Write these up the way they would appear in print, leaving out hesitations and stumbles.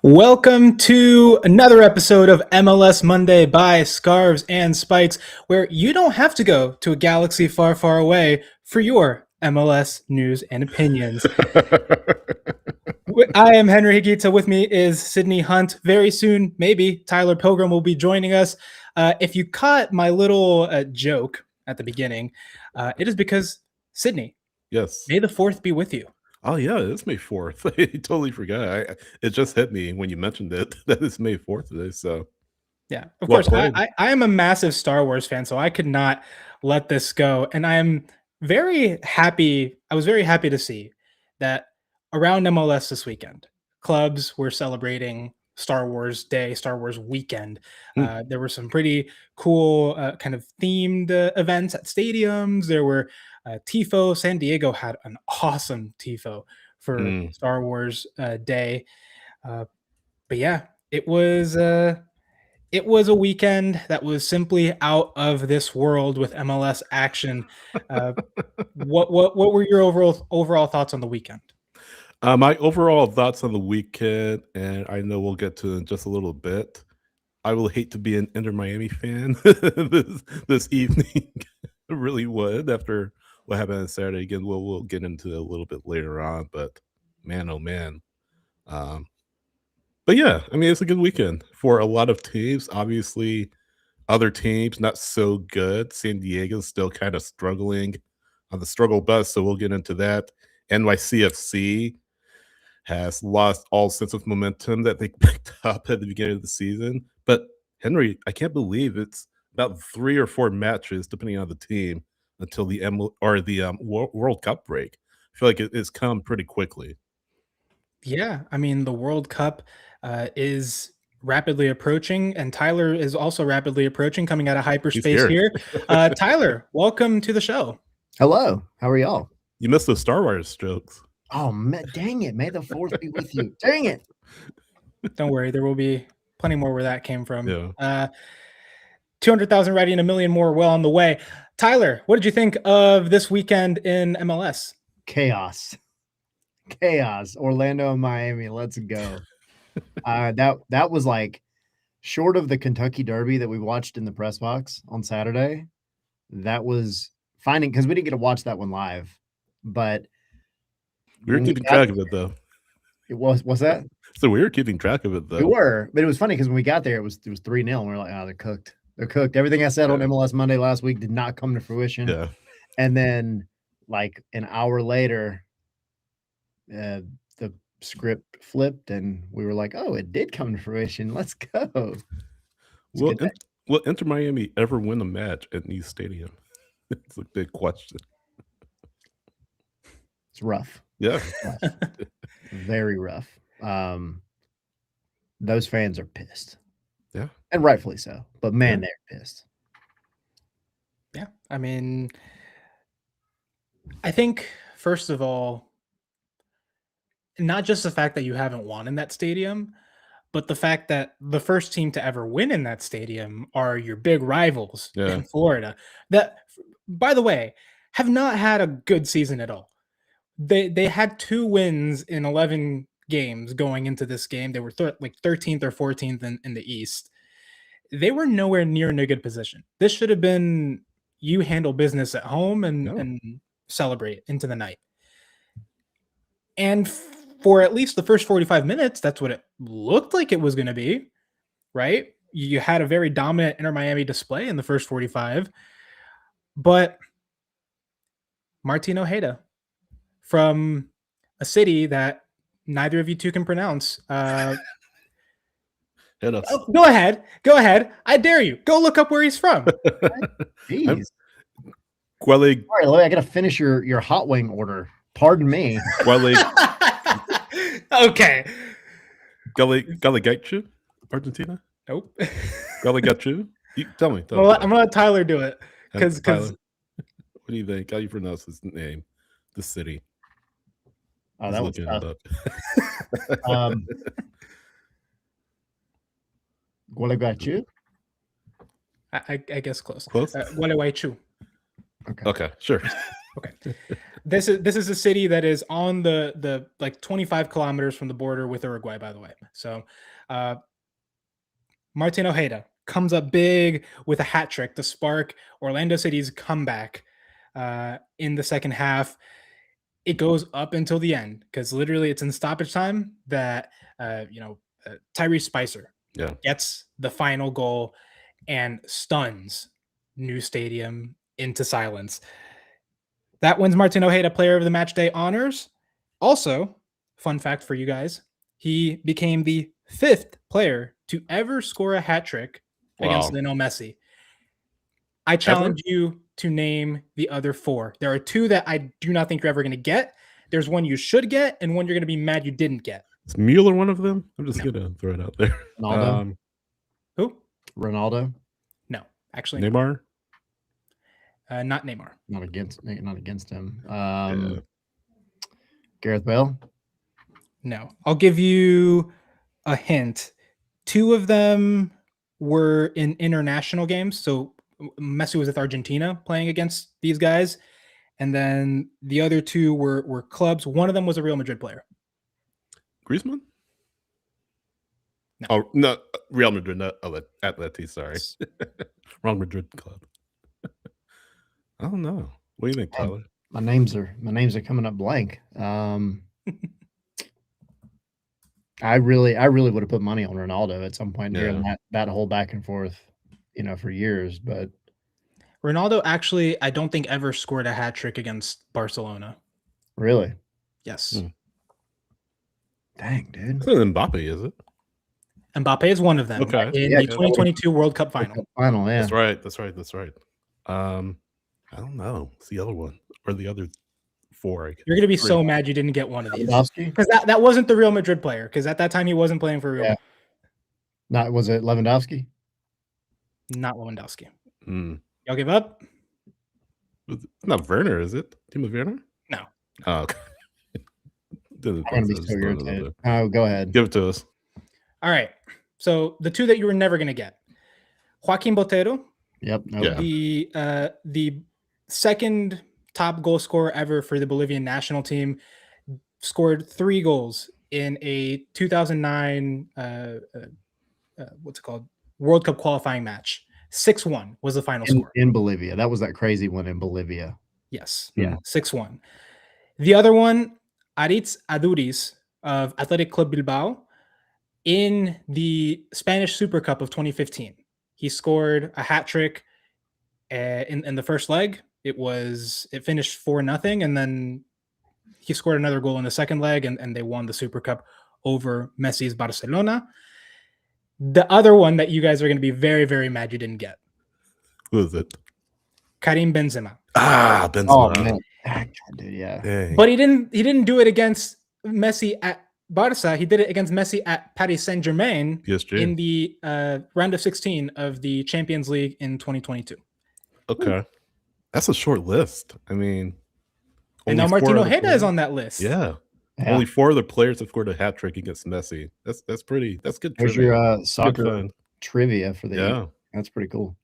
Welcome to another episode of MLS Monday by Scarves and Spikes, where you don't have to go to a galaxy far, far away for your MLS news and opinions. I am Henry Higuita. With me is Sydney Hunt. Very soon, maybe Tyler Pilgrim will be joining us. If you caught my little joke at the beginning, it is because Sydney. Yes. May the 4th be with you. Oh yeah, it's May 4th. I totally forgot. It just hit me when you mentioned it that it's May 4th today. So yeah, of course. I am a massive Star Wars fan, so I could not let this go. And I am very happy. I was very happy to see that around MLS this weekend, clubs were celebrating Star Wars Day, Star Wars weekend. There were some pretty cool kind of themed events at stadiums. There were TIFO. San Diego had an awesome TIFO for Star Wars Day. But yeah, it was a weekend that was simply out of this world with MLS action. What were your overall thoughts on the weekend? My overall thoughts on the weekend, and I know we'll get to in just a little bit. I will hate to be an Inter Miami fan this evening. I really would after what happened on Saturday. Again, we'll get into it a little bit later on, but man, oh man. But yeah, I mean, it's a good weekend for a lot of teams. Obviously, other teams not so good. San Diego's still kind of struggling on the struggle bus, so we'll get into that. NYCFC has lost all sense of momentum that they picked up at the beginning of the season. But Henry, I can't believe it's about 3 or 4 matches, depending on the team, until the World Cup break. I feel like it's come pretty quickly. Yeah, I mean, the World Cup is rapidly approaching, and Tyler is also rapidly approaching, coming out of hyperspace here. Tyler, welcome to the show. Hello, how are y'all? You missed the Star Wars jokes. Oh, dang it. May the 4th be with you. Dang it. Don't worry, there will be plenty more where that came from. Yeah. 200,000 ready and a million more well on the way. Tyler, what did you think of this weekend in MLS? Chaos. Orlando and Miami, let's go. That was like short of the Kentucky Derby that we watched in the press box on Saturday. That was finding, because we didn't get to watch that one live, but we were keeping track of it though. What's that? So we were keeping track of it though. We were, but it was funny because when we got there, it was 3-0. And we were like, oh, they're cooked. They're cooked. Everything I said on MLS Monday last week did not come to fruition. Yeah. And then like an hour later, the script flipped and we were like, oh, it did come to fruition. Let's go. Will Inter Miami ever win a match at Nice Stadium? It's a big question. It's rough. Yeah. Very rough. Those fans are pissed. Yeah. And rightfully so. But man, they're pissed. Yeah. I mean, I think, first of all, not just the fact that you haven't won in that stadium, but the fact that the first team to ever win in that stadium are your big rivals in Florida that, by the way, have not had a good season at all. They had 2 wins in 11 games going into this game. They were like 13th or 14th in the East. They were nowhere near in a good position. This should have been you handle business at home and celebrate into the night. And for at least the first 45 minutes, that's what it looked like it was going to be, right? You had a very dominant Inter Miami display in the first 45, but Martin Ojeda from a city that neither of you two can pronounce. Go ahead. I dare you. Go look up where he's from. Jeez. All right, I got to finish your hot wing order. Pardon me. Okay. Galagachu, Argentina? Nope. Galagachu? Tell me. I'm going to let Tyler do it. Because what do you think? How do you pronounce his name? The city. Oh, that was tough. Gualeguaychú? I guess close. Close? Gualeguaychú. Okay, sure. Okay. This is a city that is on the like 25 kilometers from the border with Uruguay, by the way. So Martin Ojeda comes up big with a hat trick to spark Orlando City's comeback in the second half. It goes up until the end because literally it's in stoppage time that Tyrese Spicer gets the final goal and stuns New Stadium into silence. That wins Martin Ojeda Player of the Matchday honors. Also, fun fact for you guys, he became the 5th player to ever score a hat trick against Lionel Messi. I challenge you to name the other 4. There are 2 that I do not think you're ever going to get. There's one you should get and one you're going to be mad you didn't get. Is Mueller one of them? I'm just going to throw it out there. Ronaldo? Who? Ronaldo? No, actually Neymar? Not Neymar. Not against him. Gareth Bale? No. I'll give you a hint. 2 of them were in international games. So Messi was with Argentina playing against these guys. And then the other 2 were clubs. One of them was a Real Madrid player. Griezmann? No. Oh, no, Real Madrid, not Atleti, sorry. Wrong Madrid club. I don't know. What do you think, Tyler? My names are coming up blank. I really would have put money on Ronaldo at some point during that whole back and forth, for years. But Ronaldo actually, I don't think ever scored a hat trick against Barcelona. Really? Yes. Dang, dude. It's not Mbappe, is it? Mbappe is one of them. Okay. In the 2022 World Cup final. Yeah. That's right. I don't know. It's the other one or the other 4. I guess. You're going to be so mad you didn't get one of these. Lewandowski? Because that wasn't the Real Madrid player. Because at that time he wasn't playing for Real. Yeah. Was it Lewandowski? Not Lewandowski. Mm. Y'all give up? It's not Werner, is it? Timo Werner? No. Oh, okay. I'm going to be so irritated. Oh, go ahead. Give it to us. All right. So the 2 that you were never going to get. Joaquin Botero. Yep. Yeah. The second top goal scorer ever for the Bolivian national team, scored 3 goals in a 2009 World Cup qualifying match. 6-1 was the final score in Bolivia. That was that crazy one in Bolivia. Yes. Yeah. 6-1. The other one, Aritz Aduriz of Athletic Club Bilbao in the Spanish Super Cup of 2015. He scored a hat trick in the first leg. It finished 4-0, and then he scored another goal in the second leg, and they won the Super Cup over Messi's Barcelona. The other one that you guys are going to be very, very mad you didn't get. Who is it? Karim Benzema. Benzema. Oh man, dude, yeah. Dang. But he didn't do it against Messi at Barca. He did it against Messi at Paris Saint-Germain in the round of 16 of the Champions League in 2022. Okay. That's a short list. I mean, and now Martin Ojeda is on that list. Yeah. Only 4 other players have scored a hat trick against Messi. That's good. There's your soccer trivia for the yeah. That's pretty cool.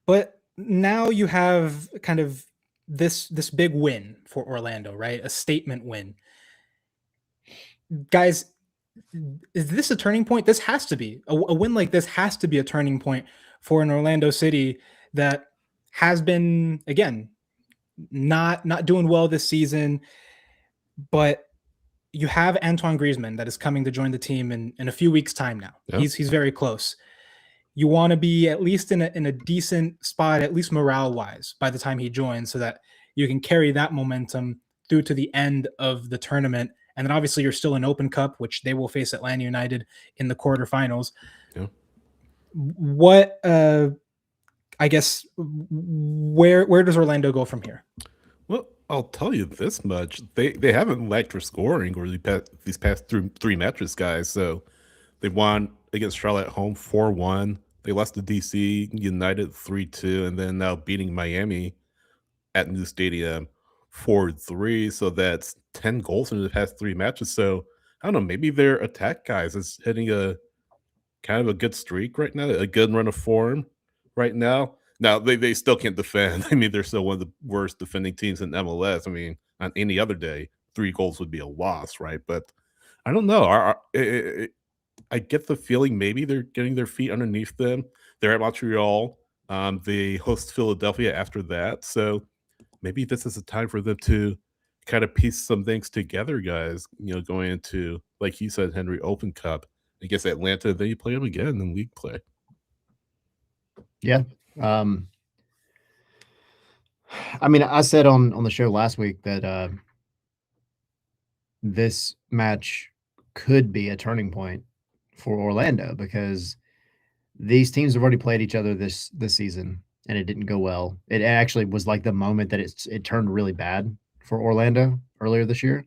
But now you have kind of this big win for Orlando, right? A statement win. Guys, is this a turning point? This has to be. A win like this has to be a turning point for an Orlando City that has been, again, not doing well this season, but you have Antoine Griezmann that is coming to join the team in a few weeks' time now. Yep. He's very close. You want to be at least in a decent spot, at least morale-wise, by the time he joins, so that you can carry that momentum through to the end of the tournament. And then obviously you're still in Open Cup, which they will face Atlanta United in the quarterfinals. Yeah. What, I guess, where does Orlando go from here? Well, I'll tell you this much. They haven't lacked for scoring or these past 3 matches, guys. So they won against Charlotte at home 4-1. They lost to DC United 3-2, and then now beating Miami at New Stadium 4-3. So that's 10 goals in the past 3 matches. So I don't know, maybe their attack guys is hitting a kind of a good streak right now, a good run of form right now. Now they still can't defend. I mean, they're still one of the worst defending teams in MLS. I mean, on any other day, 3 goals would be a loss, right? But I don't know. I get the feeling maybe they're getting their feet underneath them. They're at Montreal. They host Philadelphia after that. So maybe this is a time for them to kind of piece some things together, guys. Going into, like you said, Henry, Open Cup against Atlanta. Then you play them again in league play. Yeah. I mean, I said on the show last week that this match could be a turning point for Orlando because these teams have already played each other this season and it didn't go well. It actually was like the moment that it turned really bad for Orlando earlier this year.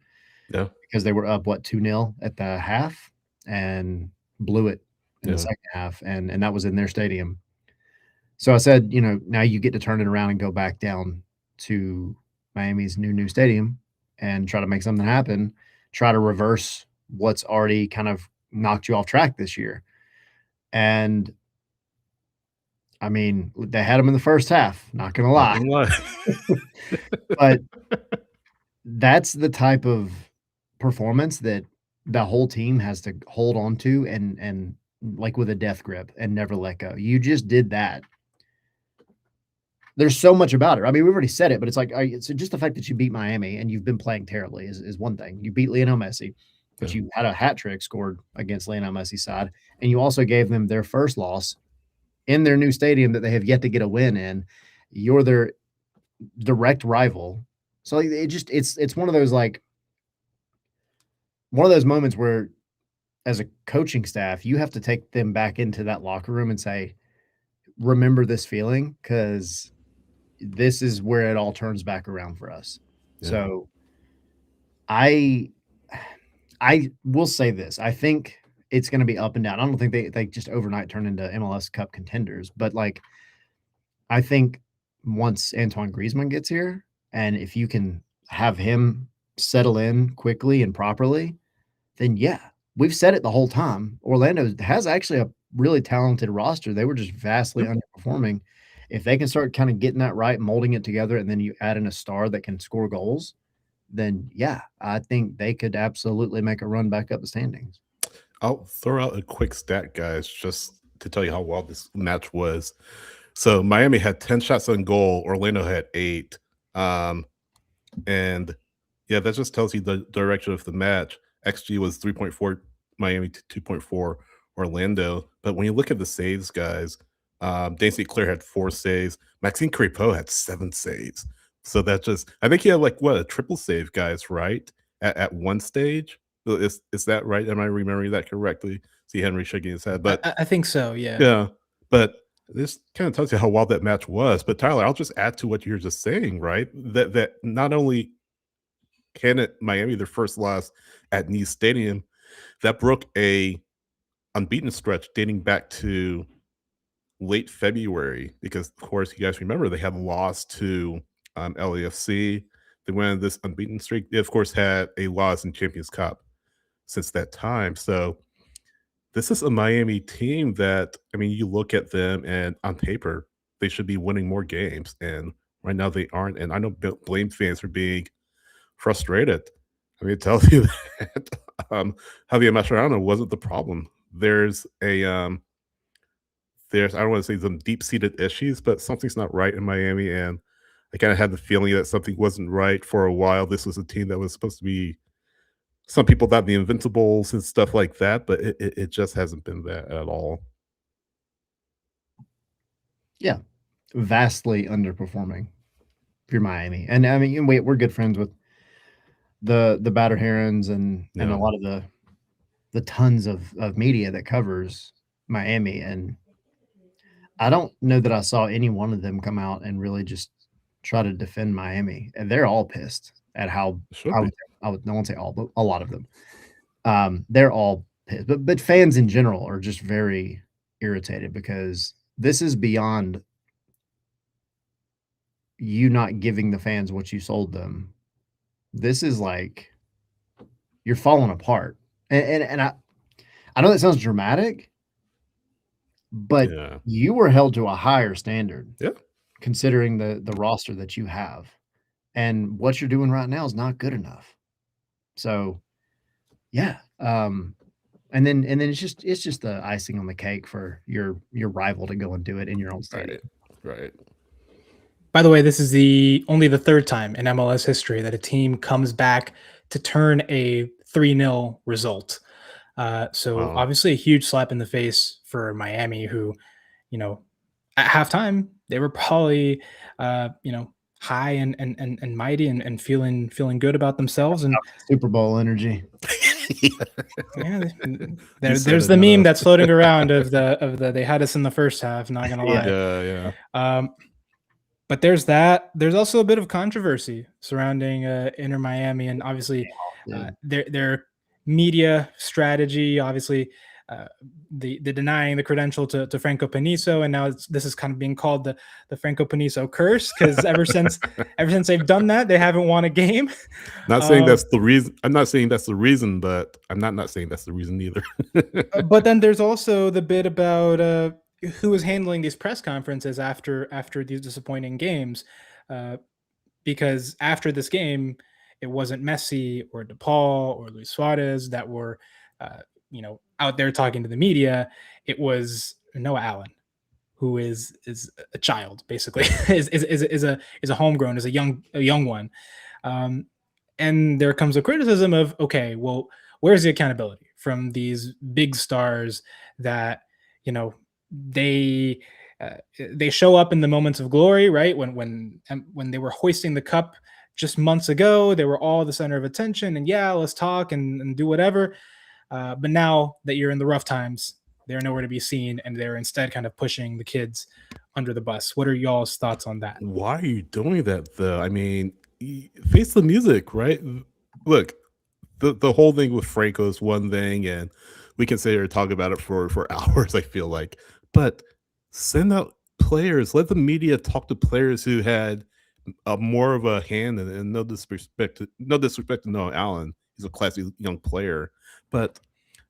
Yeah. Because they were up 2-0 at the half and blew it in the second half, and that was in their stadium. So I said, now you get to turn it around and go back down to Miami's new stadium and try to make something happen, try to reverse what's already kind of knocked you off track this year. And I mean, they had them in the first half, not gonna lie. But that's the type of performance that the whole team has to hold on to and like with a death grip and never let go. You just did that. There's so much about it. I mean, we've already said it, but it's like it's just the fact that you beat Miami and you've been playing terribly is one thing. You beat Lionel Messi, but you had a hat trick scored against Lionel Messi's side, and you also gave them their first loss in their new stadium that they have yet to get a win in. You're their direct rival. So it's one of those moments where as a coaching staff, you have to take them back into that locker room and say, remember this feeling because this is where it all turns back around for us. Yeah. So I will say this. I think it's going to be up and down. I don't think they just overnight turn into MLS Cup contenders, but I think once Antoine Griezmann gets here, and if you can have him settle in quickly and properly, then yeah, we've said it the whole time. Orlando has actually a really talented roster. They were just vastly underperforming. If they can start kind of getting that right, molding it together, and then you add in a star that can score goals, then yeah, I think they could absolutely make a run back up the standings. I'll throw out a quick stat, guys, just to tell you how well this match was. So Miami had 10 shots on goal. Orlando had 8. And yeah, that just tells you the direction of the match. XG was 3.4 Miami to 2.4 Orlando. But when you look at the saves, guys, Dane St. Clair had 4 saves. Maxime Crépeau had 7 saves. So that just, I think he had a triple save, guys, right? At one stage. Is that right? Am I remembering that correctly? See Henry shaking his head. But I think so, yeah. Yeah. But this kind of tells you how well that match was. But Tyler, I'll just add to what you're just saying, right? That not only can Miami their first loss at Nice Stadium, that broke a unbeaten stretch dating back to late February, because of course you guys remember they had lost to LAFC. They went on this unbeaten streak. They of course had a loss in Champions Cup since that time. So this is a Miami team that, I mean, you look at them and on paper, they should be winning more games. And right now they aren't. And I don't blame fans for being frustrated. I mean, it tells you that Javier Mascherano wasn't the problem. There's I don't want to say some deep-seated issues, but something's not right in Miami. And I kind of had the feeling that something wasn't right for a while. This was a team that was supposed to be, some people thought, the Invincibles and stuff like that, but it just hasn't been that at all. Yeah, vastly underperforming if you're Miami. And I mean, we're good friends with the Battered Herons and a lot of the tons of media that covers Miami. And I don't know that I saw any one of them come out and really just try to defend Miami. And they're all pissed at how I won't say all, but a lot of them. They're all pissed. But fans in general are just very irritated because this is beyond you not giving the fans what you sold them. This is like you're falling apart. And I know that sounds dramatic, but Yeah. you were held to a higher standard. Yeah. Considering the roster that you have. And what you're doing right now is not good enough. So, yeah, and then it's just the icing on the cake for your rival to go and do it in your own stadium. Right. By the way, this is only the third time in MLS history that a team comes back to turn a 3-0 result. So Wow. obviously a huge slap in the face for Miami, who, at halftime they were probably, high and mighty and feeling good about themselves. And Super Bowl energy. yeah, You said there's it, the not meme us. that's floating around of the they had us in the first half. Not gonna lie. Yeah. But there's that. There's also a bit of controversy surrounding Inter Miami, and obviously their media strategy. Obviously, the denying the credential to Franco Panizo, and now this is kind of being called the Franco Panizo curse, because ever since they've done that, they haven't won a game. Not saying that's the reason. I'm not saying that's the reason, but I'm not saying that's the reason either. But then there's also the bit about who was handling these press conferences after these disappointing games, because after this game, it wasn't Messi or DePaul or Luis Suarez that were, out there talking to the media. It was Noah Allen, who is a child, basically, is a homegrown, is a young one, and there comes a criticism of, okay, well, where's the accountability from these big stars that they they show up in the moments of glory, right? When they were hoisting the cup just months ago, they were all the center of attention, and yeah, let's talk and do whatever. But now that you're in the rough times, they're nowhere to be seen, and they're instead kind of pushing the kids under the bus. What are y'all's thoughts on that? Why are you doing that, though? I mean, face the music, right? Look, the whole thing with Franco is one thing, and we can sit here and talk about it for hours, I feel like. But send out players. Let the media talk to players who had more of a hand, and no disrespect to Noah Allen. He's a classy young player. But,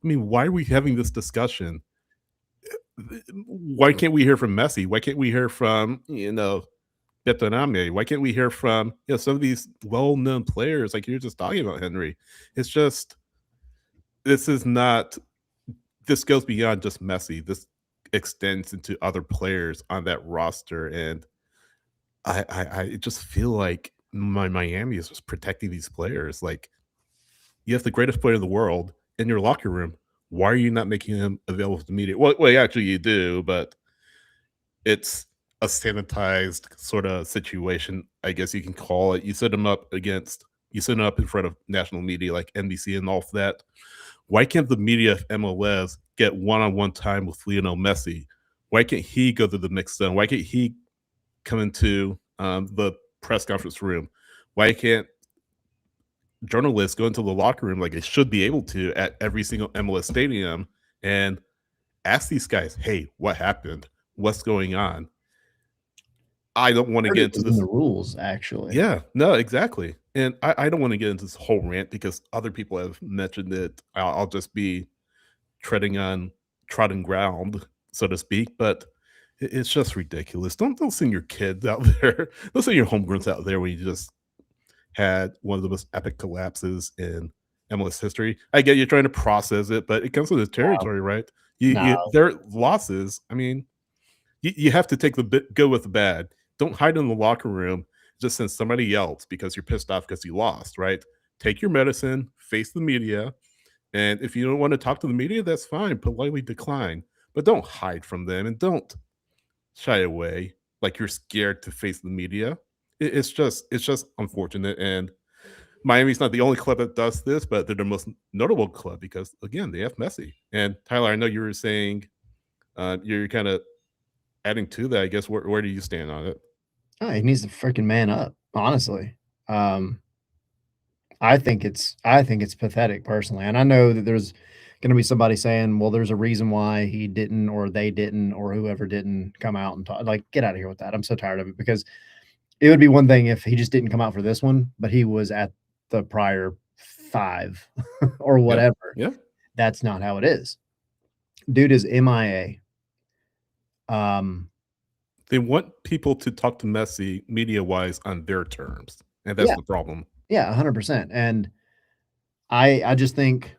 I mean, why are we having this discussion? Why can't we hear from Messi? Why can't we hear from, Betoname? Why can't we hear from some of these well-known players like you're just talking about, Henry? It's just this goes beyond just Messi. This extends into other players on that roster, and I just feel like Miami is just protecting these players. Like, you have the greatest player in the world in your locker room. Why are you not making him available to the media? Well, actually, you do, but it's a sanitized sort of situation, I guess you can call it. You set him up in front of national media like NBC and all of that. Why can't the media of MLS get one-on-one time with Lionel Messi? Why can't he go to the mixed zone? Why can't he come into the press conference room? Why can't journalists go into the locker room like they should be able to at every single MLS stadium and ask these guys, hey, what happened? What's going on? I don't want to get into the rules, actually. Yeah, no, exactly. And I don't want to get into this whole rant because other people have mentioned it. I'll just be treading on trodden ground, so to speak. But it's just ridiculous. Don't send your kids out there. Don't send your homegrowns out there when you just had one of the most epic collapses in MLS history. I get you're trying to process it, but it comes with the territory, right? Their losses. I mean, you have to take the good with the bad. Don't hide in the locker room. Just send somebody else because you're pissed off because you lost, right? Take your medicine, face the media, and if you don't want to talk to the media, that's fine. Politely decline, but don't hide from them and don't shy away like you're scared to face the media. It's just unfortunate, and Miami's not the only club that does this, but they're the most notable club because again they have Messi. And Tyler, I know you were saying you're kind of adding to that. I guess where do you stand on it? Oh, he needs to freaking man up, honestly. I think it's pathetic personally. And I know that there's going to be somebody saying, well, there's a reason why he didn't, or they didn't, or whoever didn't come out and talk. Like, get out of here with that. I'm so tired of it, because it would be one thing if he just didn't come out for this one, but he was at the prior 5 or whatever. Yeah. That's not how it is. Dude is MIA. They want people to talk to Messi media-wise on their terms, and that's Yeah. the problem. Yeah, 100%. And I just think,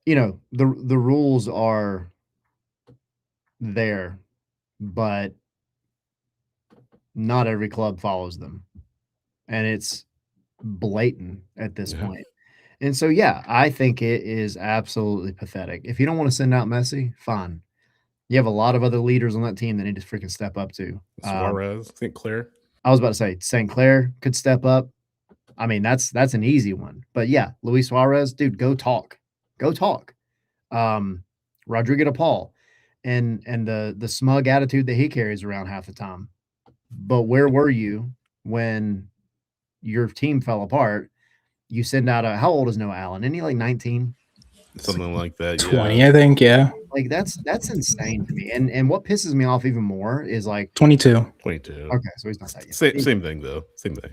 the rules are there, but not every club follows them. And it's blatant at this point. And so, yeah, I think it is absolutely pathetic. If you don't want to send out Messi, fine. You have a lot of other leaders on that team that need to freaking step up to. Suarez, St. Clair. I was about to say St. Clair could step up. I mean, that's an easy one. But yeah, Luis Suarez, dude, go talk. Go talk. Rodrigo de Paul and the smug attitude that he carries around half the time. But where were you when your team fell apart? You send out how old is Noah Allen? Isn't he like 19? Something like that. 20, Yeah. I think. Yeah. Like that's insane to me. And what pisses me off even more is like 22. 22. Okay, so he's not that young. Same thing though. Same thing.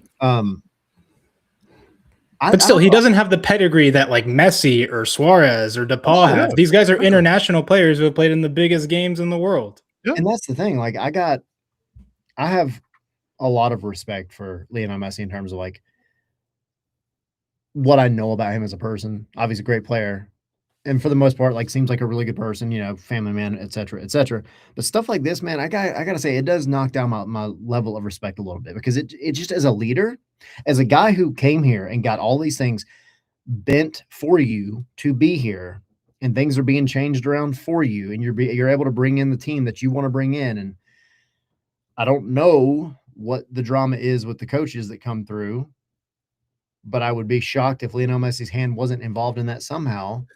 But still, he doesn't have the pedigree that like Messi or Suarez or DePaul have. These guys are international players who have played in the biggest games in the world. Yeah. And that's the thing. Like I have a lot of respect for Lionel Messi in terms of like what I know about him as a person. Obviously, a great player. And for the most part, like seems like a really good person, family man, et cetera, et cetera. But stuff like this, man, I gotta say, it does knock down my level of respect a little bit because it just as a leader, as a guy who came here and got all these things bent for you to be here, and things are being changed around for you, and you're able to bring in the team that you want to bring in. And I don't know what the drama is with the coaches that come through, but I would be shocked if Lionel Messi's hand wasn't involved in that somehow.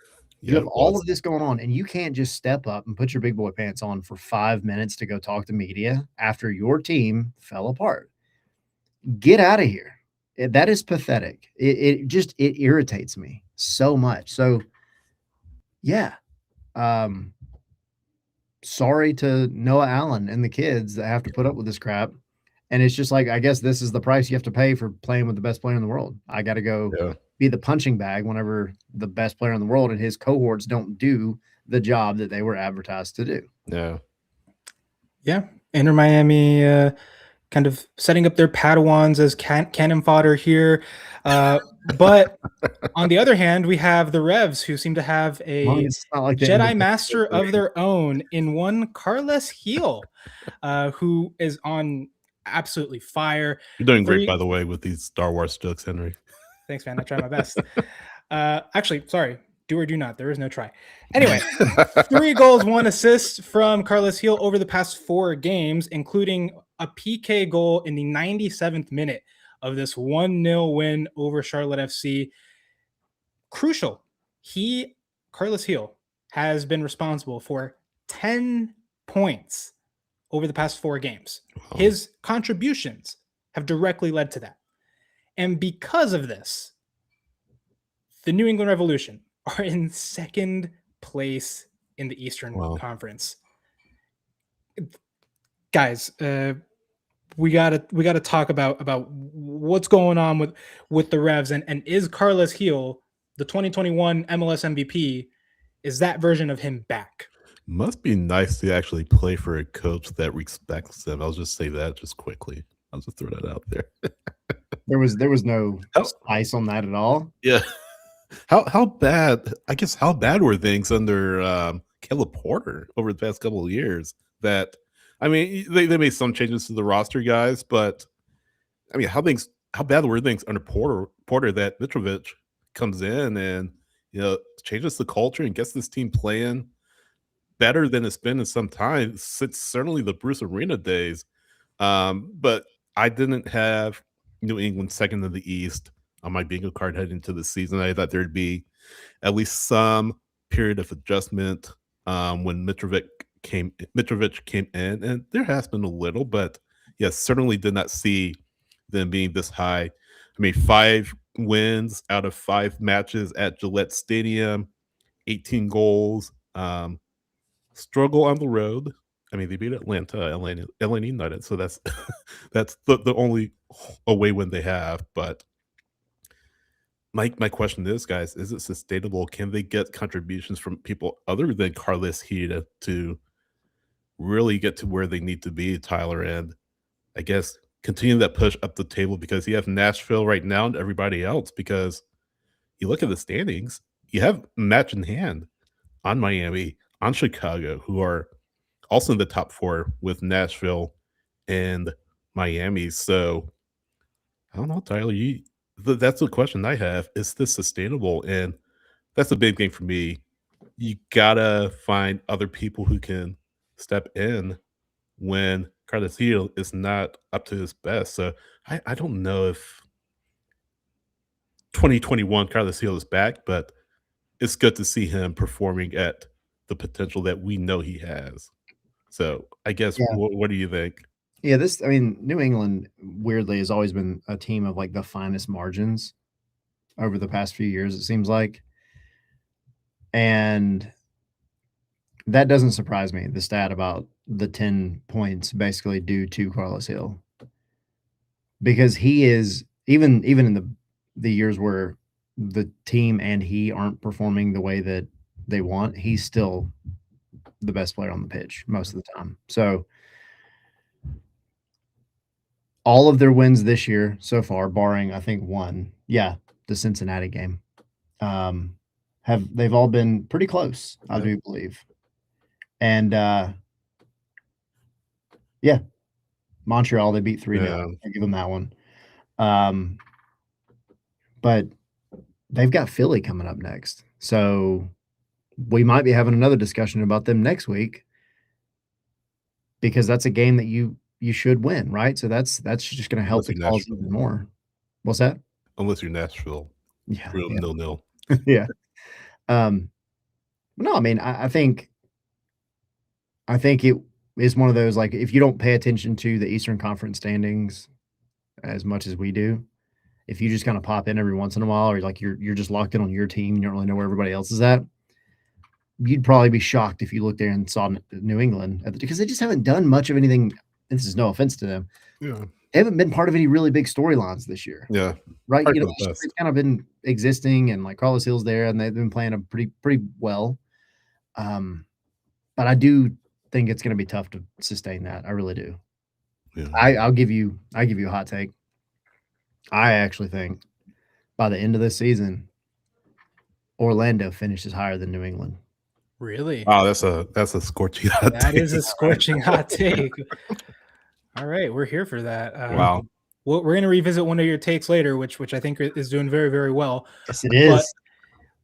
You have all of this going on, and you can't just step up and put your big boy pants on for 5 minutes to go talk to media after your team fell apart. Get out of here. That is pathetic. It irritates me so much. So, yeah. Sorry to Noah Allen and the kids that have to put up with this crap. And it's just like, I guess this is the price you have to pay for playing with the best player in the world. I got to go be the punching bag whenever the best player in the world and his cohorts don't do the job that they were advertised to do. Yeah. Yeah. Inter Miami kind of setting up their Padawans as cannon fodder here. But on the other hand, we have the Revs, who seem to have a Jedi Master of their own in one Carles Gil, who is on absolutely fire. You're doing great, by the way, with these Star Wars jokes, Henry. Thanks, man. I try my best. Actually, sorry. Do or do not. There is no try. Anyway, 3 goals, 1 assist from Carles Gil over the past 4 games, including a PK goal in the 97th minute of this 1-0 win over Charlotte FC. Crucial. Carles Gil, has been responsible for 10 points over the past 4 games. Wow. His contributions have directly led to that. And because of this, the New England Revolution are in 2nd place in the Eastern Conference. Guys, we gotta talk about what's going on with the Revs, and is Carles Gil, the 2021 MLS MVP, is that version of him back? Must be nice to actually play for a coach that respects them. I'll just say that just quickly. I'll just throw that out there. There was no ice on that at all. Yeah. How bad? I guess how bad were things under Caleb Porter over the past couple of years? That I mean, they made some changes to the roster, guys, but I mean, how bad were things under Porter that Mitrovic comes in and changes the culture and gets this team playing better than it's been in some time since certainly the Bruce Arena days. But I didn't have New England 2nd in the East on my bingo card heading into the season. I thought there'd be at least some period of adjustment when Mitrovic came in, and there has been a little, but yes, certainly did not see them being this high. I mean, 5 wins out of 5 matches at Gillette Stadium, 18 goals. Struggle on the road. I mean, they beat Atlanta United, so that's that's the only away win they have. But my question is, guys, is it sustainable? Can they get contributions from people other than Carlos Hida to really get to where they need to be, Tyler? And I guess continue that push up the table, because you have Nashville right now and everybody else. Because you look at the standings, you have a match in hand on Miami, on Chicago, who are also in the top 4 with Nashville and Miami. So I don't know, Tyler. That's the question I have. Is this sustainable? And that's a big thing for me. You gotta find other people who can step in when Carlos Hill is not up to his best. So I don't know if 2021 Carlos Hill is back, but it's good to see him performing at the potential that we know he has. So I guess, Yeah. what do you think? Yeah, I mean, New England weirdly has always been a team of like the finest margins over the past few years, it seems like. And that doesn't surprise me, the stat about the 10 points basically due to Carlos Hill. Because he is even in the years where the team and he aren't performing the way that they want, he's still the best player on the pitch most of the time. So all of their wins this year so far, barring I think one, the Cincinnati game, they've all been pretty close, I do believe. And Montreal, they beat 3-0. I give them that one. But they've got Philly coming up next. So we might be having another discussion about them next week, because that's a game that you should win, right? So that's just going to help the cause even more. What's that? Unless you're Nashville. Yeah. 0-0. Yeah. No, I mean, I think it is one of those, like, if you don't pay attention to the Eastern Conference standings as much as we do, if you just kind of pop in every once in a while, or like you're just locked in on your team, you don't really know where everybody else is at, you'd probably be shocked if you looked there and saw New England because they just haven't done much of anything. This is no offense to them. Yeah. They haven't been part of any really big storylines this year. Yeah. Right. You know, they've kind of been existing, and like Carlos Hill's there, and they've been playing a pretty well. But I do think it's going to be tough to sustain that. I really do. Yeah. I'll give you a hot take. I actually think by the end of this season, Orlando finishes higher than New England. Really? Wow, that's a scorching hot take. That is a scorching hot take. All right, we're here for that. Wow. We're going to revisit one of your takes later, which I think is doing very, very well. Yes, it is.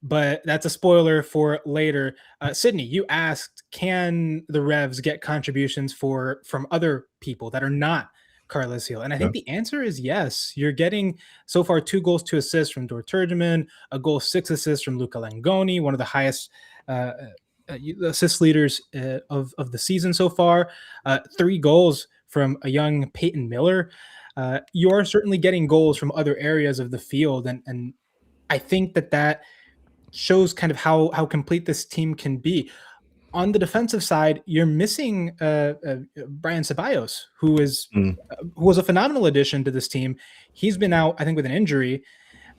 But that's a spoiler for later. Sydney, you asked, can the Revs get contributions from other people that are not Carlos Hill? And I think the answer is yes. You're getting so far 2 goals, 2 assists from Dor Turgeman, a goal, 6 assists from Luca Langoni, one of the highest assist leaders of the season so far, 3 goals from a young Peyton Miller. You are certainly getting goals from other areas of the field, and I think that shows kind of how complete this team can be. On the defensive side, you're missing Brian Ceballos, who was a phenomenal addition to this team. He's been out, I think, with an injury,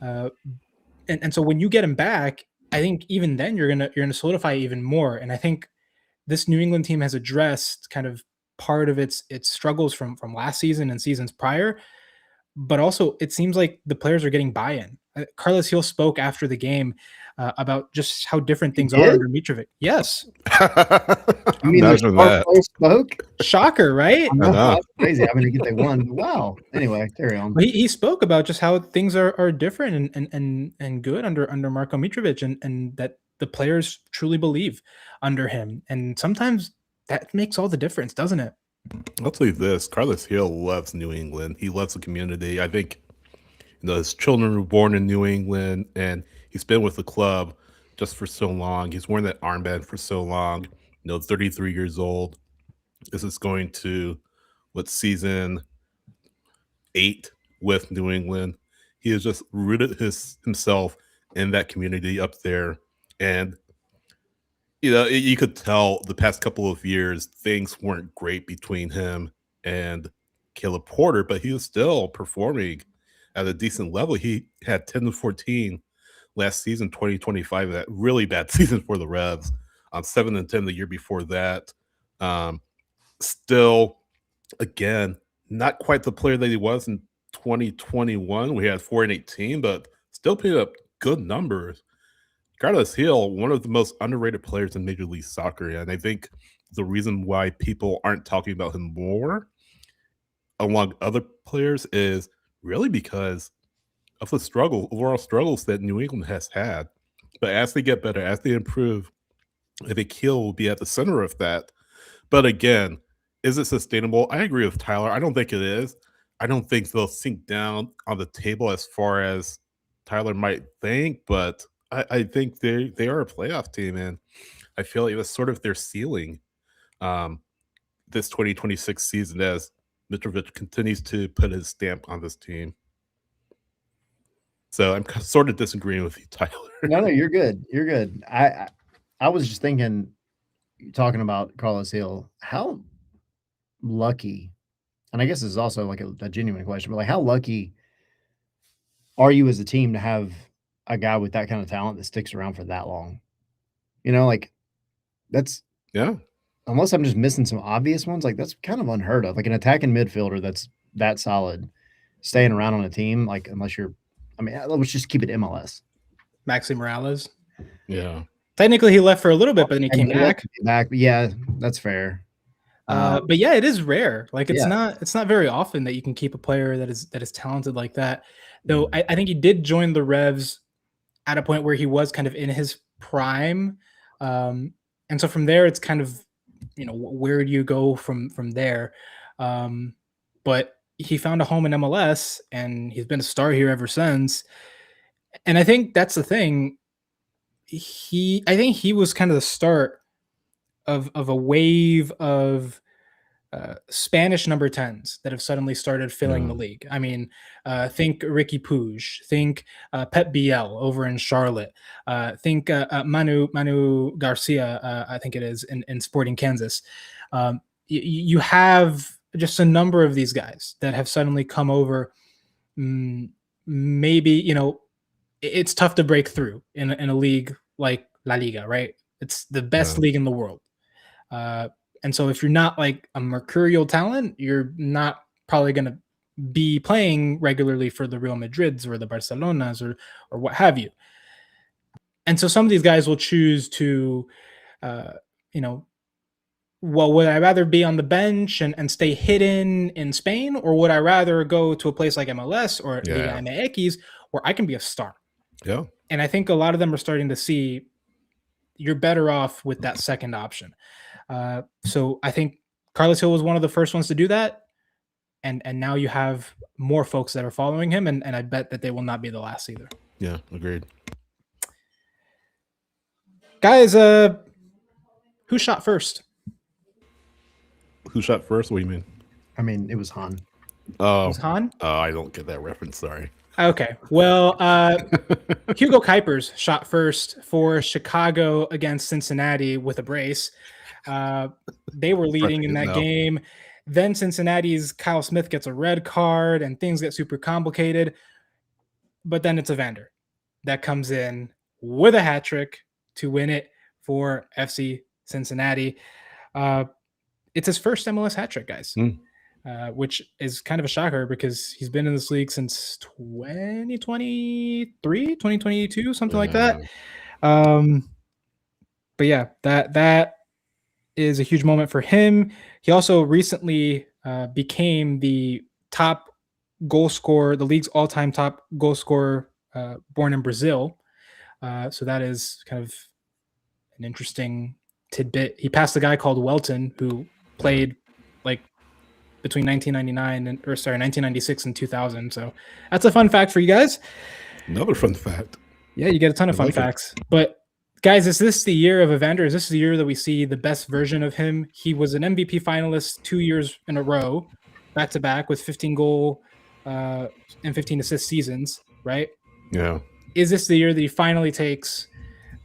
and so when you get him back, I think even then you're gonna solidify even more. And I think this New England team has addressed kind of part of its struggles from last season and seasons prior, but also it seems like the players are getting buy-in. Carlos Hill spoke after the game about just how different things are under Mitrovic. Yes. You mean the spoke? Shocker, right? That's crazy. I mean, they won. Wow. Anyway, carry on. He spoke about just how things are different and good under Marko Mitrovic, and that the players truly believe under him. And sometimes that makes all the difference, doesn't it? I'll tell you this, Carlos Hill loves New England. He loves the community. I think his children were born in New England, and he's been with the club just for so long. He's worn that armband for so long. 33 years old. This is going to season 8 with New England. He has just rooted himself in that community up there, and you could tell the past couple of years things weren't great between him and Caleb Porter, but he was still performing at a decent level. He had 10-14 last season, 2025, that really bad season for the Revs. 7-10 the year before that. Still, again, not quite the player that he was in 2021. We had 4-18, but still putting up good numbers. Carlos Hill, one of the most underrated players in Major League Soccer, and I think the reason why people aren't talking about him more among other players is really because of the overall struggles that New England has had. But as they get better, as they improve, I think Hill will be at the center of that. But again, is it sustainable? I agree with Tyler. I don't think it is. I don't think they'll sink down on the table as far as Tyler might think, but I think they are a playoff team, and I feel like that's sort of their ceiling this 2026 season as Mitrovic continues to put his stamp on this team. So I'm sort of disagreeing with you, Tyler. No, you're good. You're good. I was just thinking, talking about Carlos Hill, how lucky, and I guess this is also like a genuine question, but like how lucky are you as a team to have a guy with that kind of talent that sticks around for that long? You know, like that's Yeah. unless I'm just missing some obvious ones, like that's kind of unheard of. Like an attacking midfielder that's that solid, staying around on a team, like unless you're, I mean, let's just keep it MLS. Maxi Morales. Yeah. Technically, he left for a little bit, but then he came back. But yeah, that's fair. But yeah, it is rare. Like it's Yeah. not very often that you can keep a player that is talented like that. Though I think he did join the Revs at a point where he was kind of in his prime, and so from there it's kind of, you know, where do you go from there? But he found a home in MLS, and he's been a star here ever since. And I think that's the thing. I think he was kind of the start of a wave of Spanish number 10s that have suddenly started filling the league. I mean, think Ricky Puig, think Pep Biel over in Charlotte, think Manu Garcia, I think it is, in Sporting Kansas. You have just a number of these guys that have suddenly come over. Maybe, you know, it's tough to break through in a league like La Liga, right? It's the best league in the world. And so if you're not like a mercurial talent, you're not probably going to be playing regularly for the Real Madrids or the Barcelonas or what have you. And so some of these guys will choose to, you know, well, would I rather be on the bench and stay hidden in Spain, or would I rather go to a place like MLS or Liga MX where I can be a star? Yeah. And I think a lot of them are starting to see you're better off with that second option. So I think Carlos Hill was one of the first ones to do that. And now you have more folks that are following him, and I bet that they will not be the last either. Yeah, agreed. Guys, who shot first? Who shot first? What do you mean? I mean, it was Han. Oh, It was Han? I don't get that reference. Sorry. Okay. Well, Hugo Kuipers shot first for Chicago against Cincinnati with a brace. They were leading in that game. Then Cincinnati's Kyle Smith gets a red card and things get super complicated. But then it's Evander that comes in with a hat trick to win it for FC Cincinnati. It's his first MLS hat trick, guys, which is kind of a shocker because he's been in this league since 2023, 2022, something like that. But yeah, that is a huge moment for him. He also recently became the top goal scorer, the league's all-time top goal scorer, born in Brazil. So that is kind of an interesting tidbit. He passed a guy called Welton who played like between 1996 and 2000. So that's a fun fact for you guys. Another fun fact. Yeah, you get a ton of fun facts. But guys, is this the year of Evander? Is this the year that we see the best version of him? He was an MVP finalist 2 years in a row, back to back, with 15 goal and 15 assist seasons, right? Yeah. Is this the year that he finally takes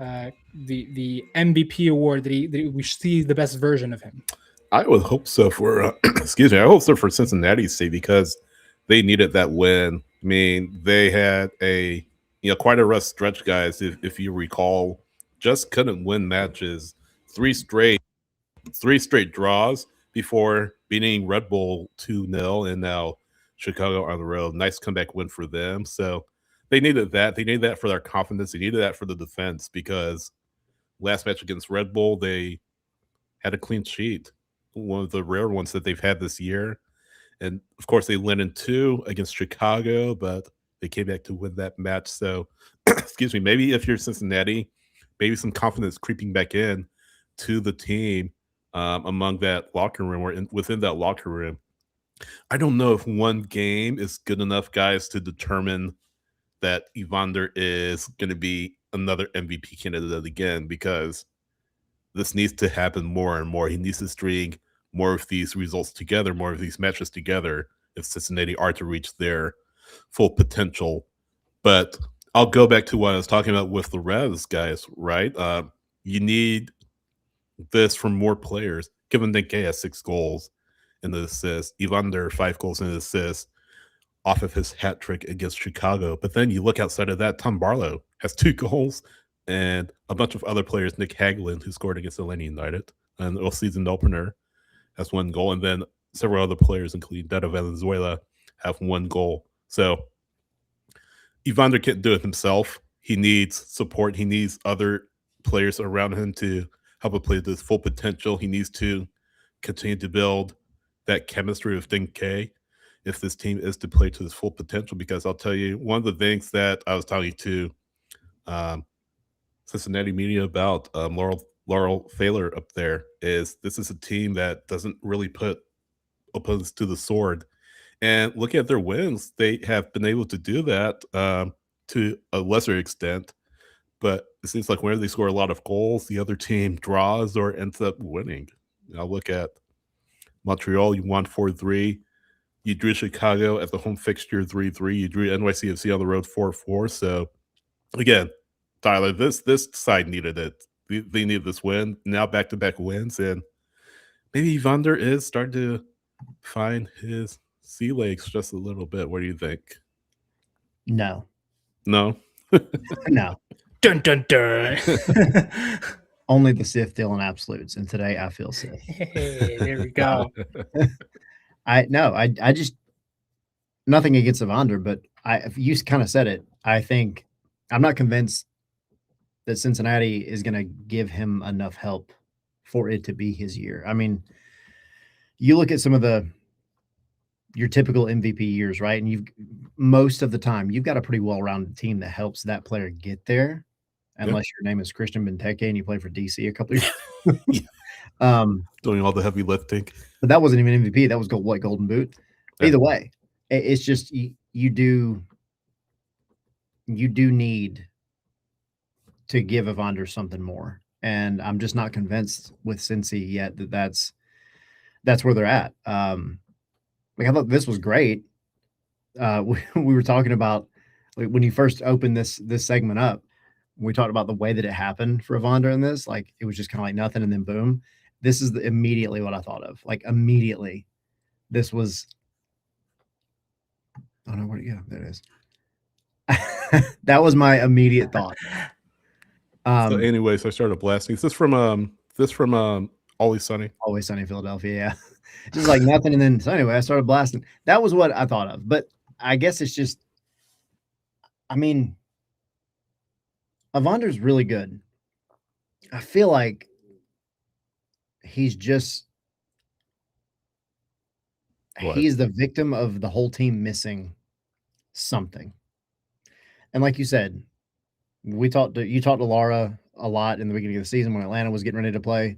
the MVP award, that we see the best version of him? I would hope so for excuse me. I hope so for Cincinnati's sake, because they needed that win. I mean, they had a quite a rough stretch, guys. If you recall, just couldn't win matches. Three straight draws before beating Red Bull 2-0, and now Chicago on the road. Nice comeback win for them. So they needed that. They needed that for their confidence. They needed that for the defense, because last match against Red Bull, they had a clean sheet, one of the rare ones that they've had this year. And of course, they went in 2 against Chicago, but they came back to win that match. So, excuse me, maybe if you're Cincinnati, maybe some confidence creeping back in to the team among that locker room, or within that locker room. I don't know if one game is good enough, guys, to determine that Evander is going to be another MVP candidate again, because this needs to happen more and more. He needs to string more of these results together, more of these matches together, if Cincinnati are to reach their full potential. But I'll go back to what I was talking about with the Revs, guys, right? You need this from more players. Kevin Denke has 6 goals in the assists. Evander, 5 goals in the assists off of his hat trick against Chicago. But then you look outside of that, Tom Barlow has 2 goals, and a bunch of other players. Nick Hagelin, who scored against Atlanta United, and the season opener, has 1 goal. And then several other players, including that of Venezuela, have 1 goal. So Evander can't do it himself. He needs support. He needs other players around him to help him play to his full potential. He needs to continue to build that chemistry with Denke if this team is to play to its full potential. Because I'll tell you, one of the things that I was talking to Cincinnati media about, Laurel Thaler up there, is this is a team that doesn't really put opponents to the sword. And looking at their wins, they have been able to do that to a lesser extent. But it seems like whenever they score a lot of goals, the other team draws or ends up winning. I'll look at Montreal. You won 4-3. You drew Chicago at the home fixture 3-3. You drew NYCFC on the road 4-4. So again, Tyler, this side needed it. They needed this win. Now back-to-back wins, and maybe Evander is starting to find his sea legs just a little bit. What do you think? No. No? No. Dun dun dun. Only the Sith deal in absolutes, and today I feel Sith. Hey, there we go. I just, nothing against Evander, but you kind of said it. I think I'm not convinced that Cincinnati is going to give him enough help for it to be his year. I mean, you look at some of your typical MVP years, right? And most of the time you've got a pretty well-rounded team that helps that player get there, unless your name is Christian Benteke and you play for DC a couple of years. Doing all the heavy lifting. But that wasn't even MVP. That was Golden Boot. Either way, it's just you do need to give Evander something more. And I'm just not convinced with Cincy yet that that's where they're at. Like, I thought this was great. We were talking about, like, when you first opened this segment up, we talked about the way that it happened for Evander in this. Like, it was just kind of like nothing, and then boom. This is immediately what I thought of. Like, immediately, this was. Oh no, where'd it go? There it is. That was my immediate thought. So anyways, I started blasting. Is this from Always Sunny? Always Sunny in Philadelphia, yeah. Just like nothing, and then so anyway, I started blasting. That was what I thought of. But I guess it's just, I mean, Evander's really good. I feel like he's just he's the victim of the whole team missing something. And like you said, you talked to Laura a lot in the beginning of the season when Atlanta was getting ready to play.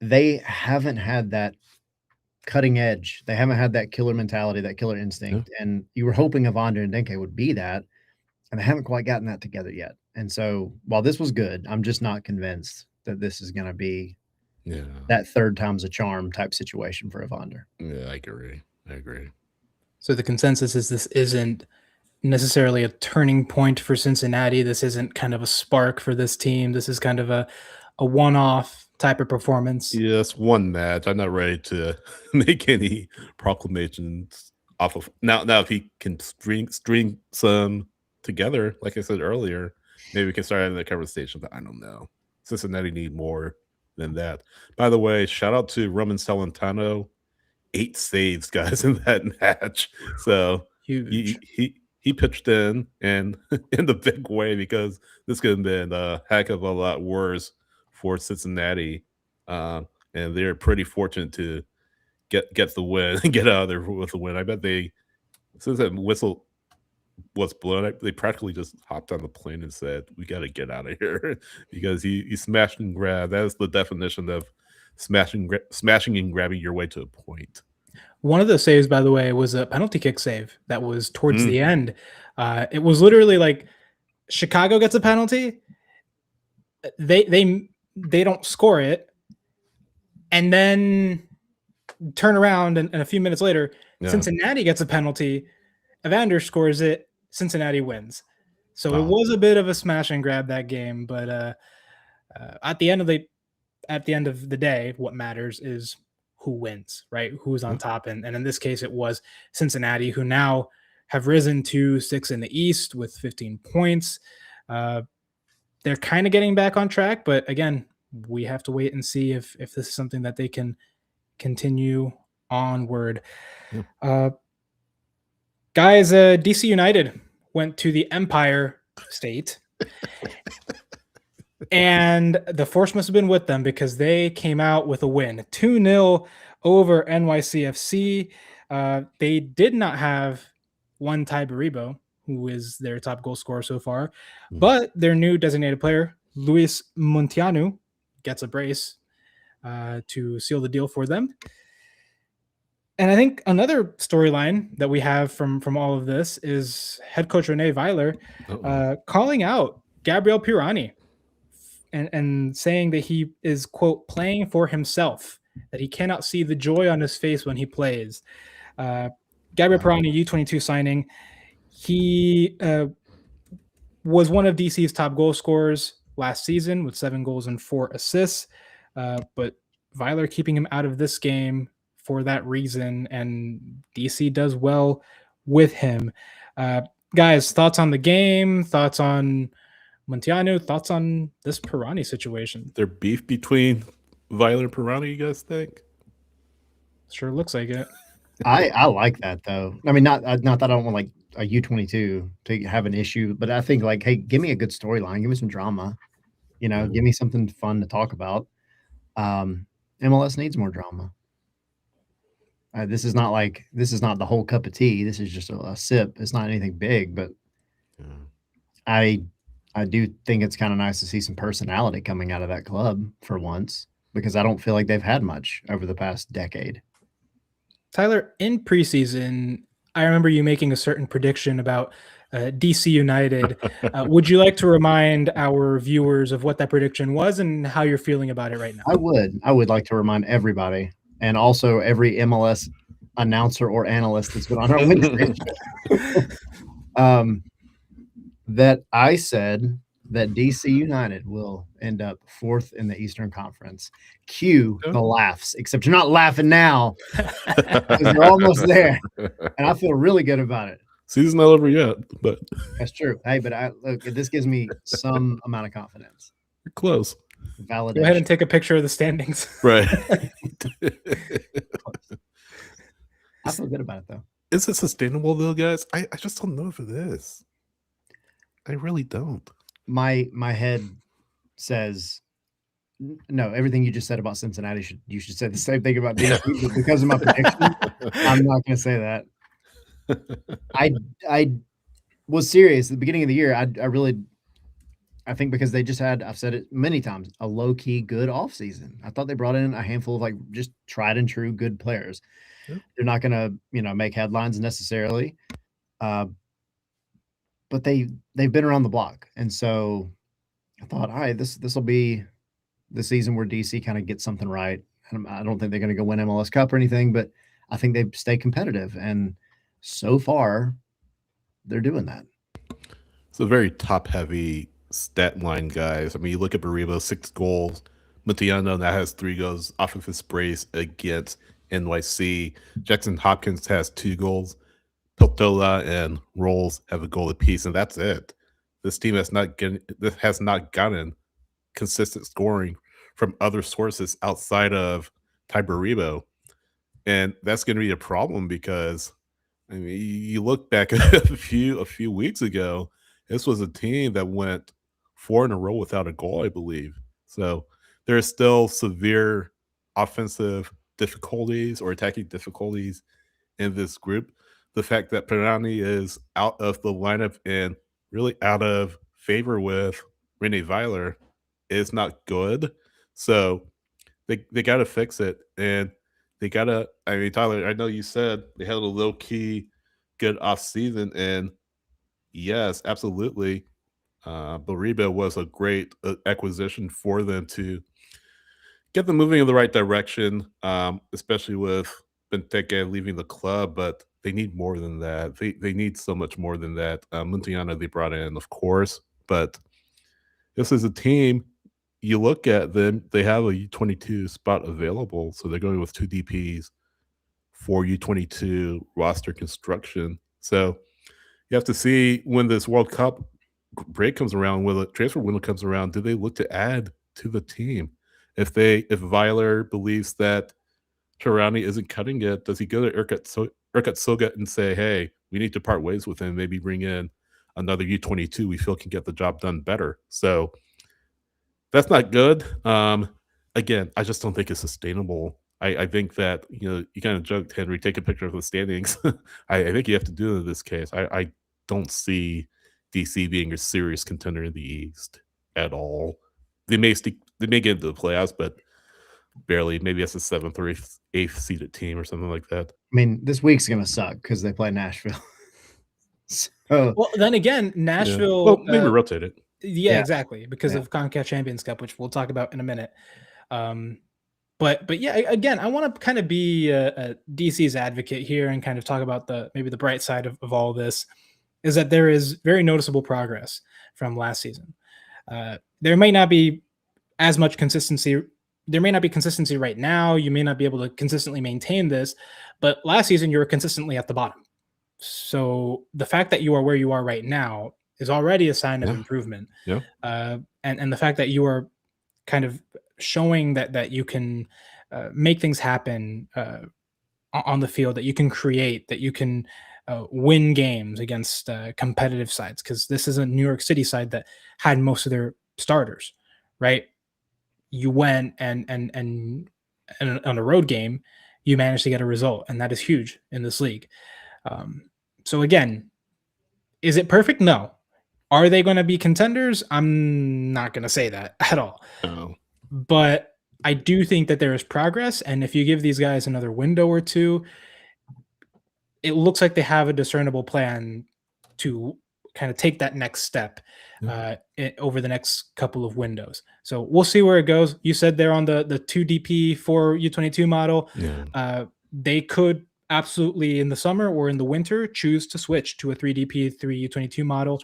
They haven't had that cutting edge. They haven't had that killer mentality, that killer instinct. Yeah. And you were hoping Evander and Denke would be that, and they haven't quite gotten that together yet. And so while this was good, I'm just not convinced that this is going to be that third time's a charm type situation for Evander. Yeah, I agree. So the consensus is this isn't necessarily a turning point for Cincinnati. This isn't kind of a spark for this team. This is kind of a one-off type of performance. Yes, one match. I'm not ready to make any proclamations off of now. Now, if he can string some together, like I said earlier, maybe we can start having that conversation. But I don't know. Cincinnati need more than that. By the way, shout out to Roman Celentano. 8 saves, guys, in that match. So Huge. he pitched in and in the big way, because this could have been a heck of a lot worse for Cincinnati. And they're pretty fortunate to get the win and get out of there with a win. I bet since that whistle was blown, they practically just hopped on the plane and said, "We got to get out of here," because he smashed and grabbed. That is the definition of smashing and grabbing your way to a point. One of the saves, by the way, was a penalty kick save that was towards the end. It was literally like Chicago gets a penalty, they don't score it, and then turn around and a few minutes later, Cincinnati gets a penalty, Evander scores it, Cincinnati wins. So it was a bit of a smash and grab that game, but at the end of the day, what matters is who wins, right? Who's on top. And in this case, it was Cincinnati, who now have risen to 6th in the East with 15 points. They're kind of getting back on track, but again, we have to wait and see if this is something that they can continue onward. Guys, DC United went to the Empire State. And the force must have been with them, because they came out with a win, 2-0 over NYCFC. They did not have one Ty Baribo, who is their top goal scorer so far, but their new designated player, Luis Munteanu, gets a brace to seal the deal for them. And I think another storyline that we have from all of this is head coach Rene Weiler calling out Gabriel Pirani. And saying that he is, quote, playing for himself, that he cannot see the joy on his face when he plays. Gabriel Pirani, U22 signing. He was one of DC's top goal scorers last season with 7 goals and 4 assists. But Weiler keeping him out of this game for that reason, and DC does well with him. Guys, thoughts on the game? Thoughts on Munteanu, thoughts on this Pirani situation? There beef between Weiler and Pirani, you guys think? Sure looks like it. I like that, though. I mean, not that I don't want like a U22 to have an issue, but I think like, hey, give me a good storyline, give me some drama, give me something fun to talk about. MLS needs more drama. This is not the whole cup of tea. This is just a sip. It's not anything big, but I do think it's kind of nice to see some personality coming out of that club for once, because I don't feel like they've had much over the past decade. Tyler, in preseason, I remember you making a certain prediction about DC United. Would you like to remind our viewers of what that prediction was and how you're feeling about it right now? I would like to remind everybody, and also every MLS announcer or analyst that's been on our Wednesday show, that I said that DC United will end up 4th in the Eastern Conference. Cue the laughs, except you're not laughing now because you're almost there. And I feel really good about it. Season's not over yet, but that's true. Hey, but look, this gives me some amount of confidence. You're close. Validation. Go ahead and take a picture of the standings. Right. I feel good about it, though. Is it sustainable, though, guys? I just don't know if it is. I really don't. My head says no. Everything you just said about Cincinnati you should say the same thing about DC. But because of my prediction, I'm not going to say that. I was serious at the beginning of the year. I think because they just had, I've said it many times, a low key good offseason. I thought they brought in a handful of like just tried and true good players. Yep. They're not going to make headlines necessarily. But they've been around the block. And so I thought, all right, this will be the season where DC kind of gets something right. And I don't think they're going to go win MLS Cup or anything, but I think they stay competitive. And so far, they're doing that. It's a very top-heavy stat line, guys. I mean, you look at Baribo, 6 goals. Munteanu now has 3 goals off of his brace against NYC. Jackson Hopkins has 2 goals Totola and Rolls have a goal apiece, and that's it. This team has not gotten consistent scoring from other sources outside of Tyberibo. And that's going to be a problem because I mean, you look back a few weeks ago, this was a team that went 4 in a row without a goal, I believe. So there are still severe offensive difficulties or attacking difficulties in this group. The fact that Pirani is out of the lineup and really out of favor with Rene Weiler is not good. So they got to fix it. And they got to, I mean, Tyler, I know you said they had a low key good off season. And yes, absolutely. Bariba was a great acquisition for them to get them moving in the right direction, especially with Benteke leaving the club, but they need more than that. They need so much more than that. Muntiana they brought in, of course, but this is a team. You look at them; they have a U22 spot available, so they're going with 2 DPs for U22 roster construction. So you have to see when this World Cup break comes around, when the transfer window comes around, do they look to add to the team? If Weiler believes that Tarani isn't cutting it, does he go to Erkat Soga and say, hey, we need to part ways with him, maybe bring in another U22 we feel can get the job done better? So that's not good. Again, I just don't think it's sustainable. I think that, you kind of joked, Henry, take a picture of the standings. I think you have to do it in this case. I don't see DC being a serious contender in the East at all. They may get into the playoffs, but barely. Maybe as a 7th or 8th seeded team or something like that. I mean, this week's gonna suck because they play Nashville. So Well, then again, Nashville. Well, maybe rotate it. Yeah, exactly, because of Concacaf Champions Cup, which we'll talk about in a minute. But yeah, again, I want to kind of be a DC's advocate here and kind of talk about maybe the bright side of all this, is that there is very noticeable progress from last season. There may not be as much consistency. There may not be consistency right now. You may not be able to consistently maintain this, but last season you were consistently at the bottom. So the fact that you are where you are right now is already a sign of improvement. Yeah. And the fact that you are kind of showing that you can make things happen on the field, that you can create, that you can win games against competitive sides, because this is a New York City side that had most of their starters, right? You went and on a road game, you managed to get a result, and that is huge in this league. So again, is it perfect? No. Are they going to be contenders? I'm not going to say that at all. No. But I do think that there is progress, and if you give these guys another window or two, it looks like they have a discernible plan to kind of take that next step over the next couple of windows. So we'll see where it goes. You said they're on the 2 DP 4 U22 model. Yeah. They could absolutely in the summer or in the winter choose to switch to a 3 DP 3 U22 model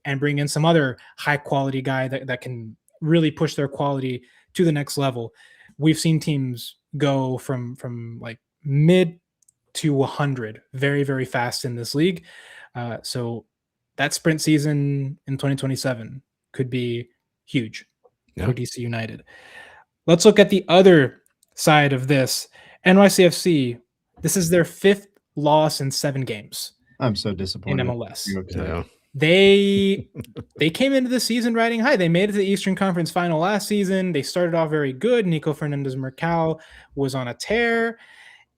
and bring in some other high quality guy that can really push their quality to the next level. We've seen teams go from like mid to 100 very, very fast in this league. So that sprint season in 2027 could be huge for DC United. Let's look at the other side of this. NYCFC, this is their 5th loss in 7 games. I'm so disappointed in MLS. Yeah. They came into the season riding high. They made it to the Eastern Conference final last season. They started off very good. Nico Fernandez-Mercal was on a tear,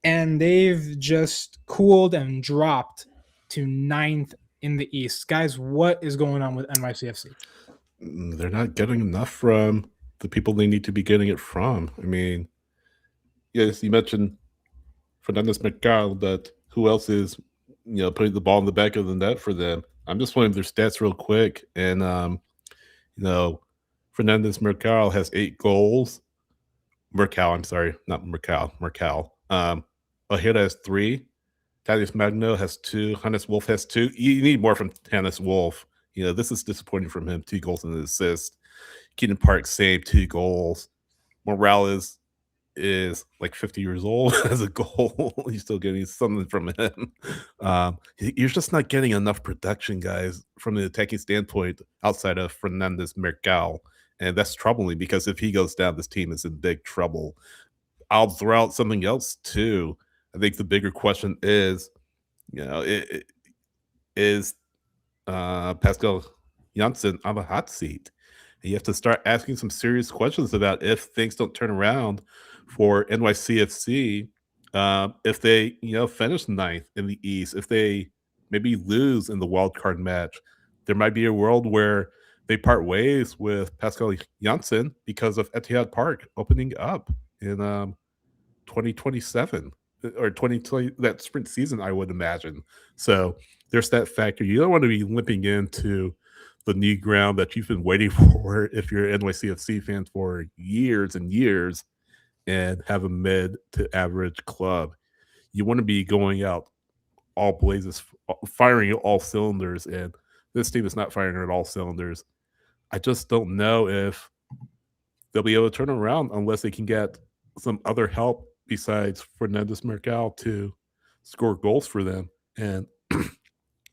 and they've just cooled and dropped to 9th in the East. Guys, what is going on with NYCFC? They're not getting enough from the people they need to be getting it from. I mean, yes, you mentioned Fernandez-Mercal, but who else is, putting the ball in the back of the net for them? I'm just pulling their stats real quick, and Fernandez-Mercal has 8 goals. Mercal. Ojeda has 3. Thaddeus Magno has 2. Hannes Wolf has 2. You need more from Hannes Wolf. This is disappointing from him. 2 goals and an assist. Keaton Park saved 2 goals. Morales is like 50 years old as a goal. You're still getting something from him. You're just not getting enough production, guys, from the attacking standpoint outside of Fernandez Mercal. And that's troubling because if he goes down, this team is in big trouble. I'll throw out something else too. I think the bigger question is, is Pascal Janssen on the hot seat? And you have to start asking some serious questions about if things don't turn around for NYCFC, if they finish ninth in the East, if they maybe lose in the wild card match, there might be a world where they part ways with Pascal Janssen because of Etihad Park opening up in 2027 or 2020, that sprint season, I would imagine. So there's that factor. You don't want to be limping into the new ground that you've been waiting for if you're an NYCFC fan for years and years and have a mid to average club. You want to be going out all blazes, firing all cylinders, and this team is not firing at all cylinders. I just don't know if they'll be able to turn around unless they can get some other help besides Fernandez Mercal to score goals for them. And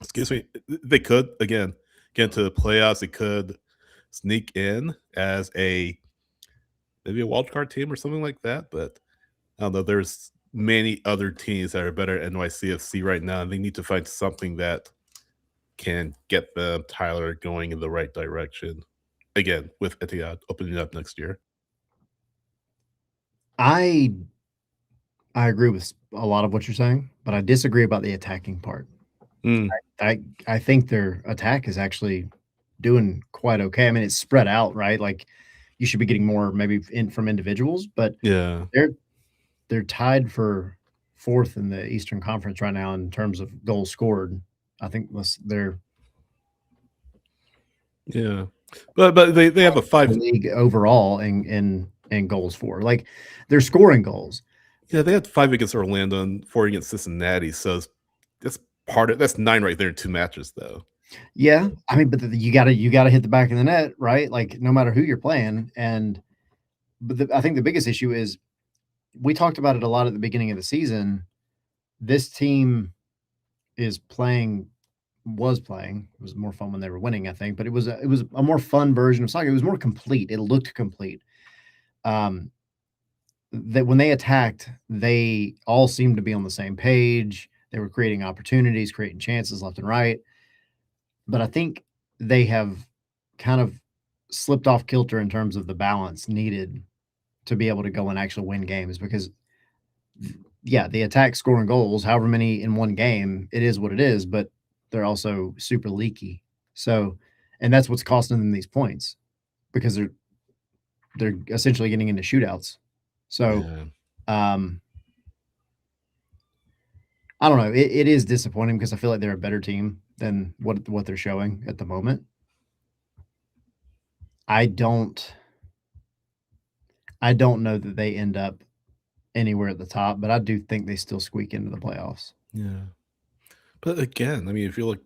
excuse me, they could again get into the playoffs. They could sneak in as maybe a wild card team or something like that. But I don't know. There's many other teams that are better at NYCFC right now, and they need to find something that can get them Tyler going in the right direction. Again, with Etihad opening up next year. I agree with a lot of what you're saying, but I disagree about the attacking part. I think their attack is actually doing quite okay. I mean, it's spread out, right? Like you should be getting more maybe from individuals, but yeah, they're tied for fourth in the Eastern Conference right now in terms of goals scored. I think they're but they have a 5 league overall in goals for. Like they're scoring goals. Yeah, they had 5 against Orlando and 4 against Cincinnati. So that's 9 right there in 2 matches, though. Yeah, I mean, but you gotta hit the back of the net, right? Like no matter who you're playing. But I think the biggest issue is we talked about it a lot at the beginning of the season. This team was playing. It was more fun when they were winning, I think, but it was a more fun version of soccer. It was more complete. It looked complete. That when they attacked, they all seemed to be on the same page. They were creating opportunities, creating chances left and right. But I think they have kind of slipped off kilter in terms of the balance needed to be able to go and actually win games because, yeah, the attack scoring goals, however many in one game, it is what it is, but they're also super leaky. So, and that's what's costing them these points because they're essentially getting into shootouts. So, I don't know. It is disappointing because I feel like they're a better team than what they're showing at the moment. I don't know that they end up anywhere at the top, but I do think they still squeak into the playoffs. Yeah. But again, I mean, if you're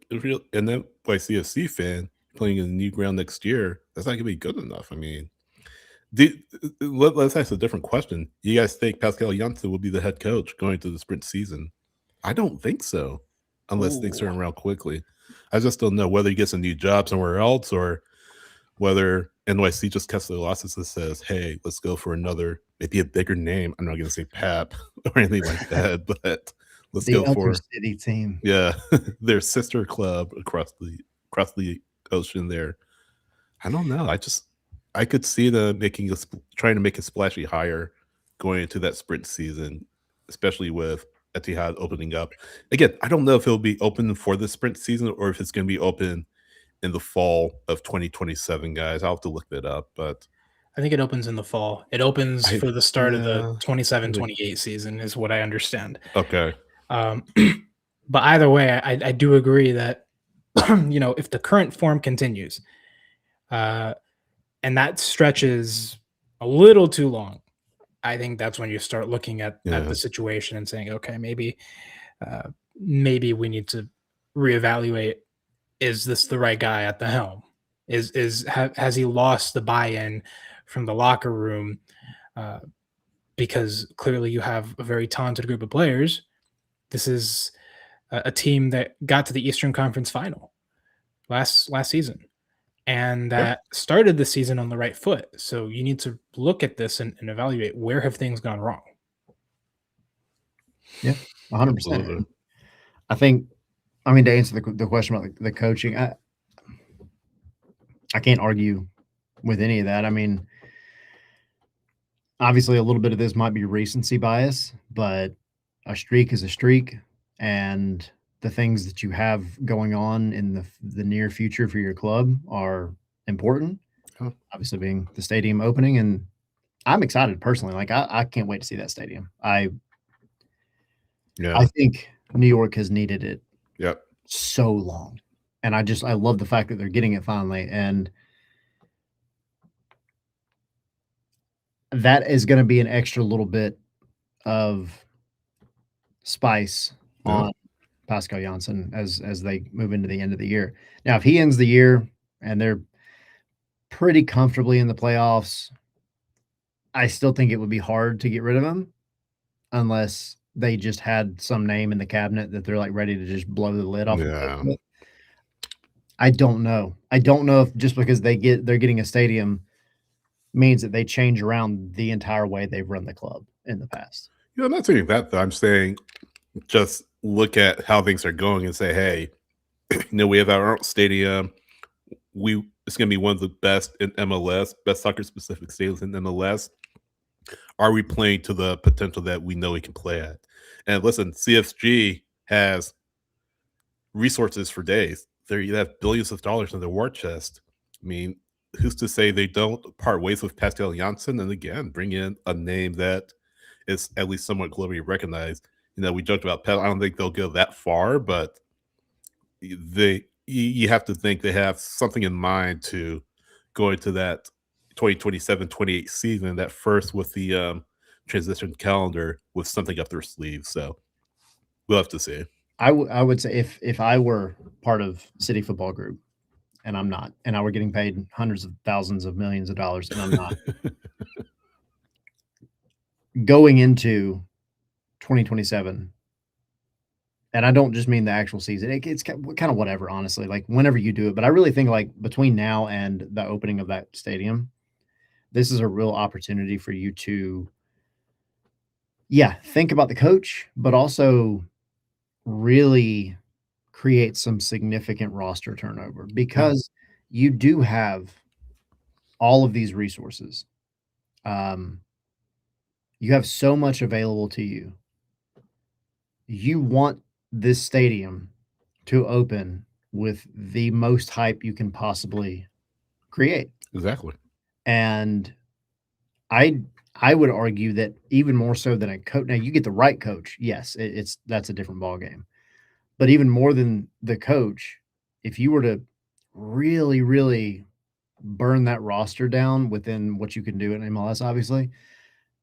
an NYCFC fan playing in the new ground next year, that's not going to be good enough. I mean, let's ask a different question. You guys think Pascal Janssen will be the head coach going to the sprint season? I don't think so, unless things turn around quickly. I just don't know whether he gets a new job somewhere else or whether NYC just cuts their losses and says, hey, let's go for another, maybe a bigger name. I'm not going to say Pap or anything like that, but let's go for city team. Yeah, their sister club across the ocean there. I don't know. I could see them trying to make a splashy hire going into that sprint season, especially with Etihad opening up. Again, I don't know if it'll be open for the sprint season or if it's going to be open in the fall of 2027, guys. I'll have to look that up, but I think it opens in the fall. It opens for the start of the 27-28 season is what I understand. Okay. But either way, I do agree that, if the current form continues, and that stretches a little too long, I think that's when you start looking at the situation and saying, okay, maybe we need to reevaluate. Is this the right guy at the helm? Has he lost the buy-in from the locker room because clearly you have a very talented group of players. This is a team that got to the Eastern Conference Final last season, and that started the season on the right foot. So you need to look at this and evaluate where have things gone wrong. Yeah, 100%. I think, I mean, to answer the question about the coaching, I can't argue with any of that. I mean, obviously a little bit of this might be recency bias, but a streak is a streak, and the things that you have going on in the near future for your club are important. Obviously being the stadium opening, and I'm excited personally. Like I can't wait to see that stadium. I think New York has needed it so long. And I love the fact that they're getting it finally. And that is going to be an extra little bit of spice on Pascal Janssen as they move into the end of the year. Now, if he ends the year and they're pretty comfortably in the playoffs, I still think it would be hard to get rid of him unless they just had some name in the cabinet that they're like ready to just blow the lid off. I don't know. I don't know if just because they're getting a stadium means that they change around the entire way they've run the club in the past. I'm not saying that, though. I'm saying just look at how things are going and say, hey, we have our own stadium. It's going to be one of the best in MLS, best soccer-specific stadiums in MLS. Are we playing to the potential that we know we can play at? And listen, CFG has resources for days. They have billions of dollars in their war chest. I mean, who's to say they don't part ways with Pascal Janssen and again bring in a name that is at least somewhat globally recognized? We joked about Pep. I don't think they'll go that far, but you have to think they have something in mind to go into that 2027-28 season, that first with the transition calendar with something up their sleeve. So we'll have to see. I would say if I were part of City Football Group, and I'm not, and I were getting paid hundreds of thousands of millions of dollars, and I'm not, going into 2027, and I don't just mean the actual season. It's kind of whatever, honestly, like whenever you do it. But I really think like between now and the opening of that stadium, this is a real opportunity for you to, think about the coach, but also really create some significant roster turnover because you do have all of these resources. You have so much available to you. You want this stadium to open with the most hype you can possibly create. Exactly. And I would argue that even more so than a coach. Now you get the right coach. Yes, that's a different ballgame. But even more than the coach, if you were to really, really burn that roster down within what you can do in MLS, obviously,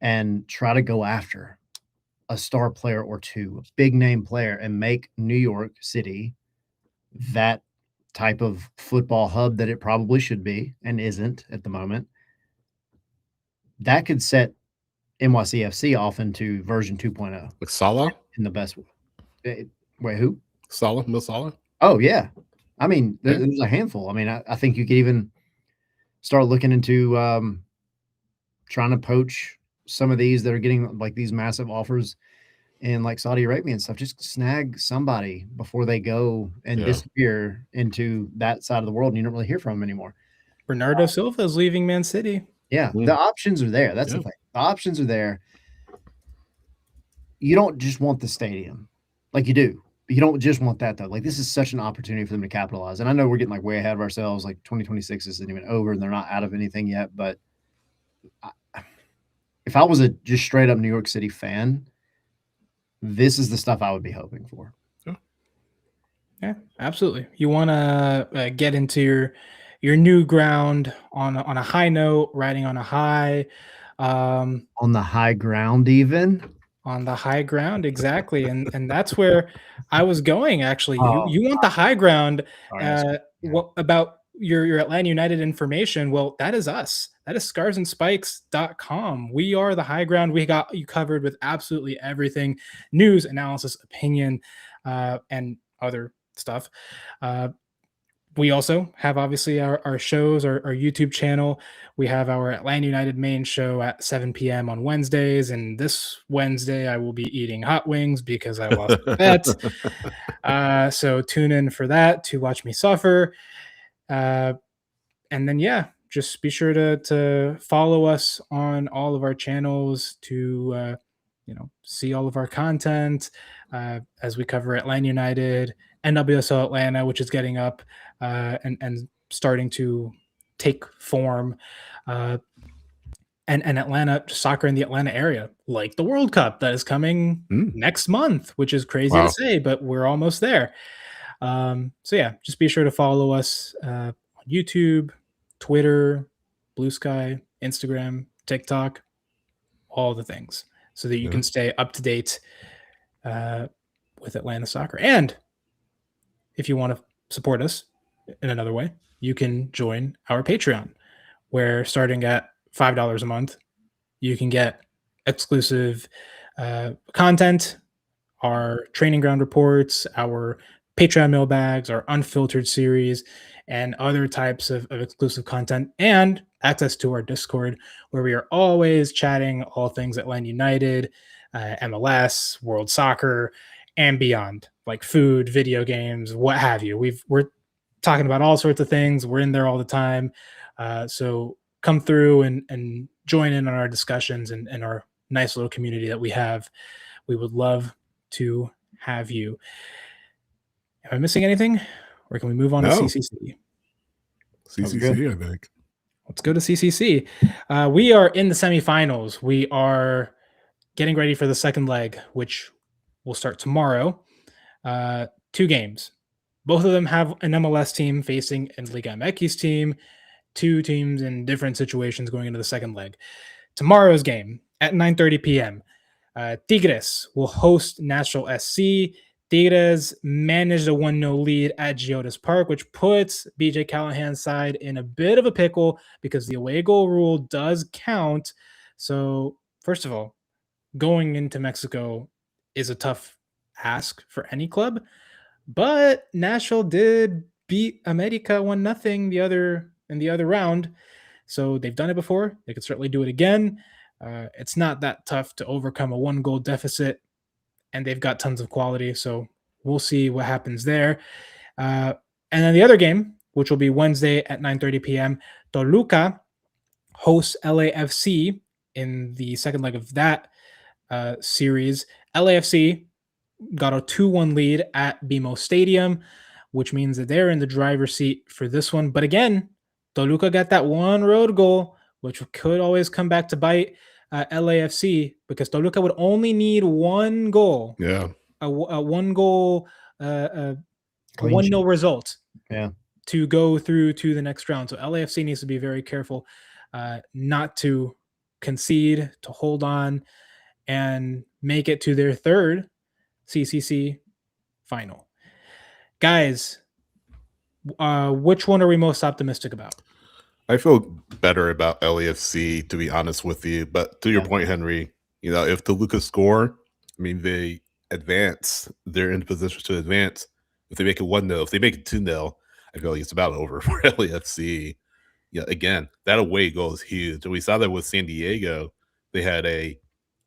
and try to go after a star player or two, a big name player, and make New York City that type of football hub that it probably should be and isn't at the moment, that could set NYCFC off into version 2.0. Like Salah? In the best way. Wait, who? Salah? Mo Salah? Oh, yeah. I mean, there's a handful. I mean, I think you could even start looking into trying to poach some of these that are getting like these massive offers in like Saudi Arabia and stuff. Just snag somebody before they go and disappear into that side of the world and you don't really hear from them anymore. Bernardo Silva is leaving Man City. Yeah, the options are there. That's the thing. The options are there. You don't just want the stadium. Like you do. But you don't just want that, though. Like this is such an opportunity for them to capitalize. And I know we're getting like way ahead of ourselves. Like 2026 isn't even over and they're not out of anything yet. But if I was a just straight up New York City fan, this is the stuff I would be hoping for. Yeah, absolutely. You want to get into your new ground on a high note, riding on a high. On the high ground, even. On the high ground, exactly. And that's where I was going, actually. You want the high ground. What about your Atlanta United information? Well, that is us. that is scarsandspikes.com. We are the high ground. We got you covered with absolutely everything: news, analysis, opinion, and other stuff. We also have obviously our shows, our YouTube channel. We have our Atlanta United main show at 7 p.m. on Wednesdays. And this Wednesday, I will be eating hot wings because I lost a bet. So tune in for that to watch me suffer. And then, yeah, just be sure to follow us on all of our channels to, see all of our content as we cover Atlanta United, NWSL Atlanta, which is getting up and starting to take form, and Atlanta soccer in the Atlanta area, like the World Cup that is coming next month, which is crazy to say, but we're almost there. So yeah, just be sure to follow us on YouTube, Twitter, Blue Sky, Instagram, TikTok, all the things, so that you can stay up to date with Atlanta soccer. And if you want to support us in another way, you can join our Patreon, where starting at $5 a month, you can get exclusive content, our training ground reports, our Patreon mailbags, our unfiltered series, and other types of exclusive content, and access to our Discord, where we are always chatting all things Atlanta United, MLS, World Soccer, and beyond, like food, video games, what have you. We're talking about all sorts of things. We're in there all the time. So come through and join in on our discussions and our nice little community that we have. We would love to have you. Am I missing anything? Or can we move on to CCC? CCC, I think. Let's go to CCC. We are in the semifinals. We are getting ready for the second leg, which will start tomorrow. 2 games. Both of them have an MLS team facing a Liga MX team. 2 teams in different situations going into the second leg. Tomorrow's game at 9:30 p.m. Tigres will host Nashville SC. Tigres managed a 1-0 lead at Geodis Park, which puts BJ Callahan's side in a bit of a pickle because the away goal rule does count. So, first of all, going into Mexico is a tough ask for any club, but Nashville did beat America 1-0 in the other round. So they've done it before. They could certainly do it again. It's not that tough to overcome a 1-goal deficit, and they've got tons of quality. So we'll see what happens there. And then the other game, which will be Wednesday at 9:30 p.m., Toluca hosts LAFC in the second leg of that series. LAFC got a 2-1 lead at BMO Stadium, which means that they're in the driver's seat for this one. But again, Toluca got that one road goal, which could always come back to bite LAFC, because Toluca would only need 1 goal. Yeah. A 1-goal, a 1-0 result. Yeah. To go through to the next round. So LAFC needs to be very careful not to concede, to hold on, and make it to their third CCC final. Guys, which one are we most optimistic about? I feel better about LAFC, to be honest with you. But to your point, Henry, if Toluca score, I mean, they advance. They're in position to advance. If they make it 1-0, if they make it 2-0, I feel like it's about over for LAFC. Yeah, again, that away goal is huge. And we saw that with San Diego. They had a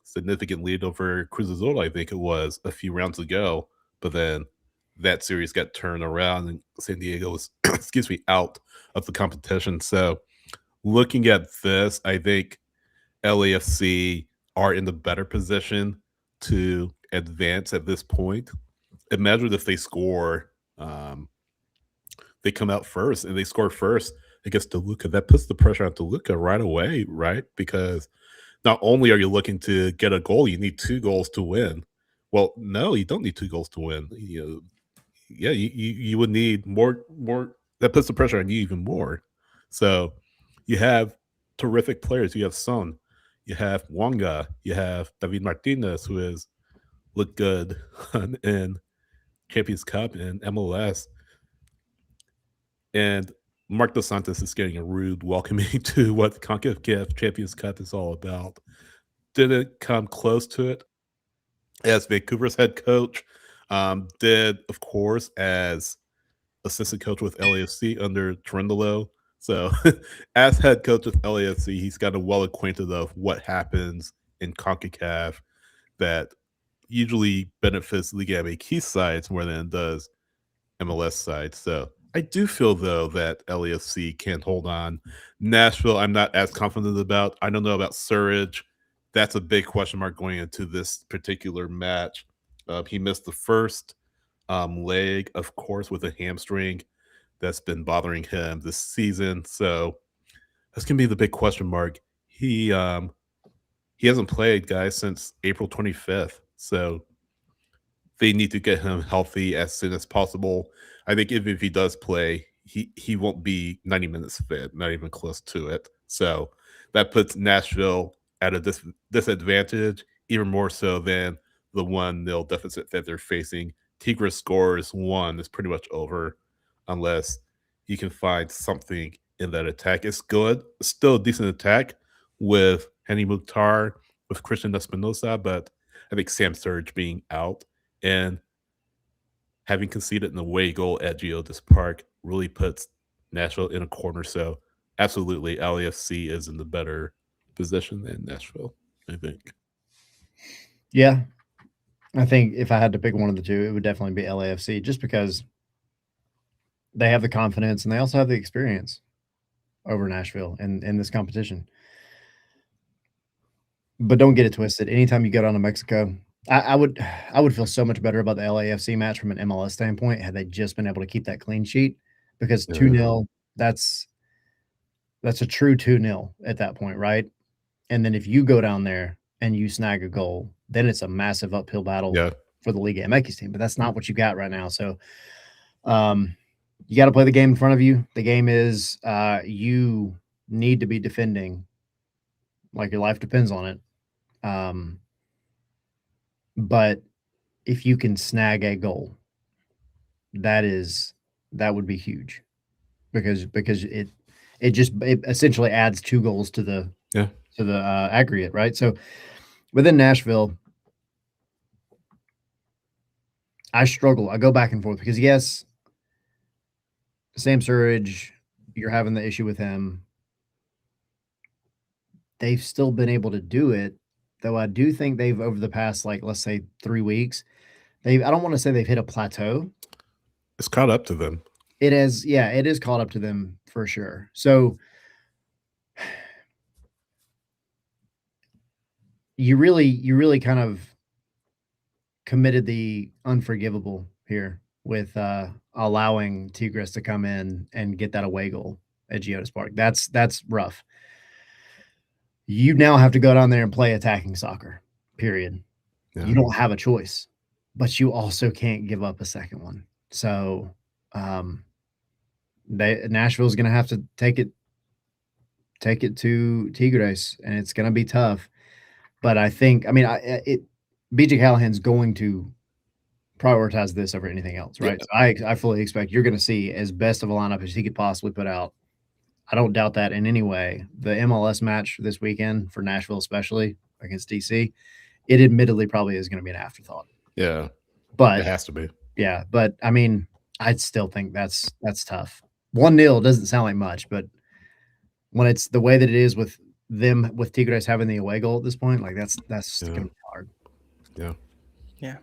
significant lead over Cruz Azul, I think it was, a few rounds ago. But then that series got turned around and San Diego was, out of the competition. So looking at this, I think LAFC are in the better position to advance at this point. Imagine if they score, they come out first and they score first against Toluca. That puts the pressure on Toluca right away, right? Because not only are you looking to get a goal, you need 2 goals to win. Well, no, you don't need 2 goals to win. You would need more. That puts the pressure on you even more. So you have terrific players. You have Son, you have Wanga, you have David Martinez, who has looked good in Champions Cup and MLS. And Mark Dos Santos is getting a rude welcoming to what the Concacaf Champions Cup is all about. Didn't come close to it as Vancouver's head coach. Did, of course, as assistant coach with LAFC under Trindolo. So as head coach with LAFC, he's gotten well acquainted of what happens in CONCACAF that usually benefits Liga MX sides more than it does MLS sides. So I do feel, though, that LAFC can hold on. Nashville, I'm not as confident about. I don't know about Surridge. That's a big question mark going into this particular match. He missed the first leg, of course, with a hamstring that's been bothering him this season. So that's gonna be the big question mark. He hasn't played, guys, since April 25th. So they need to get him healthy as soon as possible. I think if he does play, he won't be 90 minutes fit, not even close to it. So that puts Nashville at a disadvantage, even more so than the 1-0 deficit that they're facing. Tigres scores 1, it's pretty much over unless you can find something in that attack. It's good. It's still a decent attack with Henny Mukhtar, with Christian Espinosa, but I think Sam Surridge being out and having conceded an away goal at Geodis Park really puts Nashville in a corner. So absolutely, LAFC is in the better position than Nashville, I think. Yeah. I think if I had to pick one of the two, it would definitely be LAFC, just because they have the confidence and they also have the experience over Nashville in this competition. But don't get it twisted. Anytime you go down to Mexico, I would feel so much better about the LAFC match from an MLS standpoint had they just been able to keep that clean sheet, because 2-0, that's a true 2-0 at that point, right? And then if you go down there and you snag a goal, then it's a massive uphill battle for the Liga MX team. But that's not what you got right now. So you got to play the game in front of you. The game is you need to be defending like your life depends on it. But if you can snag a goal, that would be huge, because it essentially adds 2 goals to the aggregate, right? So within Nashville, I struggle. I go back and forth because, yes, Sam Surridge, you're having the issue with him. They've still been able to do it, though I do think they've, over the past, like, let's say 3 weeks, I don't want to say they've hit a plateau. It's caught up to them. It is, yeah, it is caught up to them for sure. So you really kind of committed the unforgivable here with allowing Tigres to come in and get that away goal at Geodis Park. That's rough. You now have to go down there and play attacking soccer, period. Yeah. You don't have a choice, but you also can't give up a second one. So Nashville's going to have to take it to Tigres, and it's going to be tough. But I think, BJ Callahan's going to prioritize this over anything else, right? Yeah. So I fully expect you're going to see as best of a lineup as he could possibly put out. I don't doubt that in any way. The MLS match this weekend for Nashville, especially against DC, it admittedly probably is going to be an afterthought. Yeah, but it has to be. Yeah, but I still think that's tough. 1-0 doesn't sound like much, but when it's the way that it is with Tigres having the away goal at this point, like that's going to be hard. Yeah. Yeah.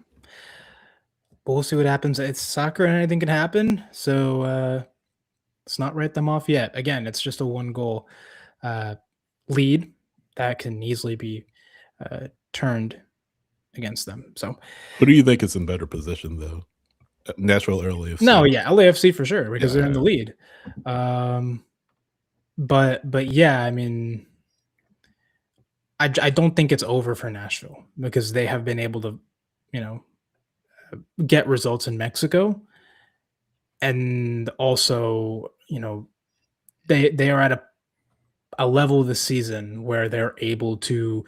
But we'll see what happens. It's soccer and anything can happen. So let's not write them off yet. Again, it's just a 1-goal lead that can easily be turned against them. So who do you think is in better position, though? Nashville or LAFC? No, yeah, LAFC for sure, because they're in the lead. But yeah, I don't think it's over for Nashville, because they have been able to, get results in Mexico, and also, they are at a level of the season where they're able to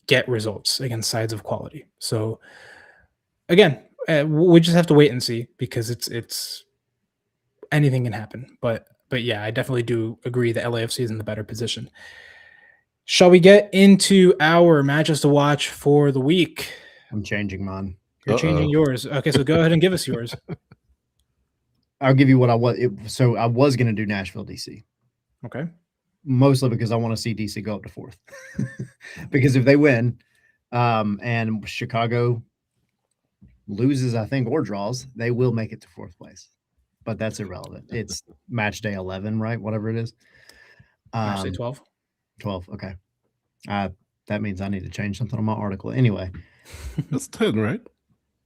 get results against sides of quality. So again, we just have to wait and see, because it's anything can happen. But But yeah, I definitely do agree that LAFC is in the better position. Shall we get into our matches to watch for the week? I'm changing mine. You're changing yours. Okay, so go ahead and give us yours. I'll give you what I was. So I was going to do Nashville DC. Okay. Mostly because I want to see DC go up to 4th. Because if they win, and Chicago loses, I think, or draws, they will make it to 4th place. But that's irrelevant. It's match day 11, right? Whatever it is. Match day 12. 12. Okay. That means I need to change something on my article. Anyway. That's 10, right?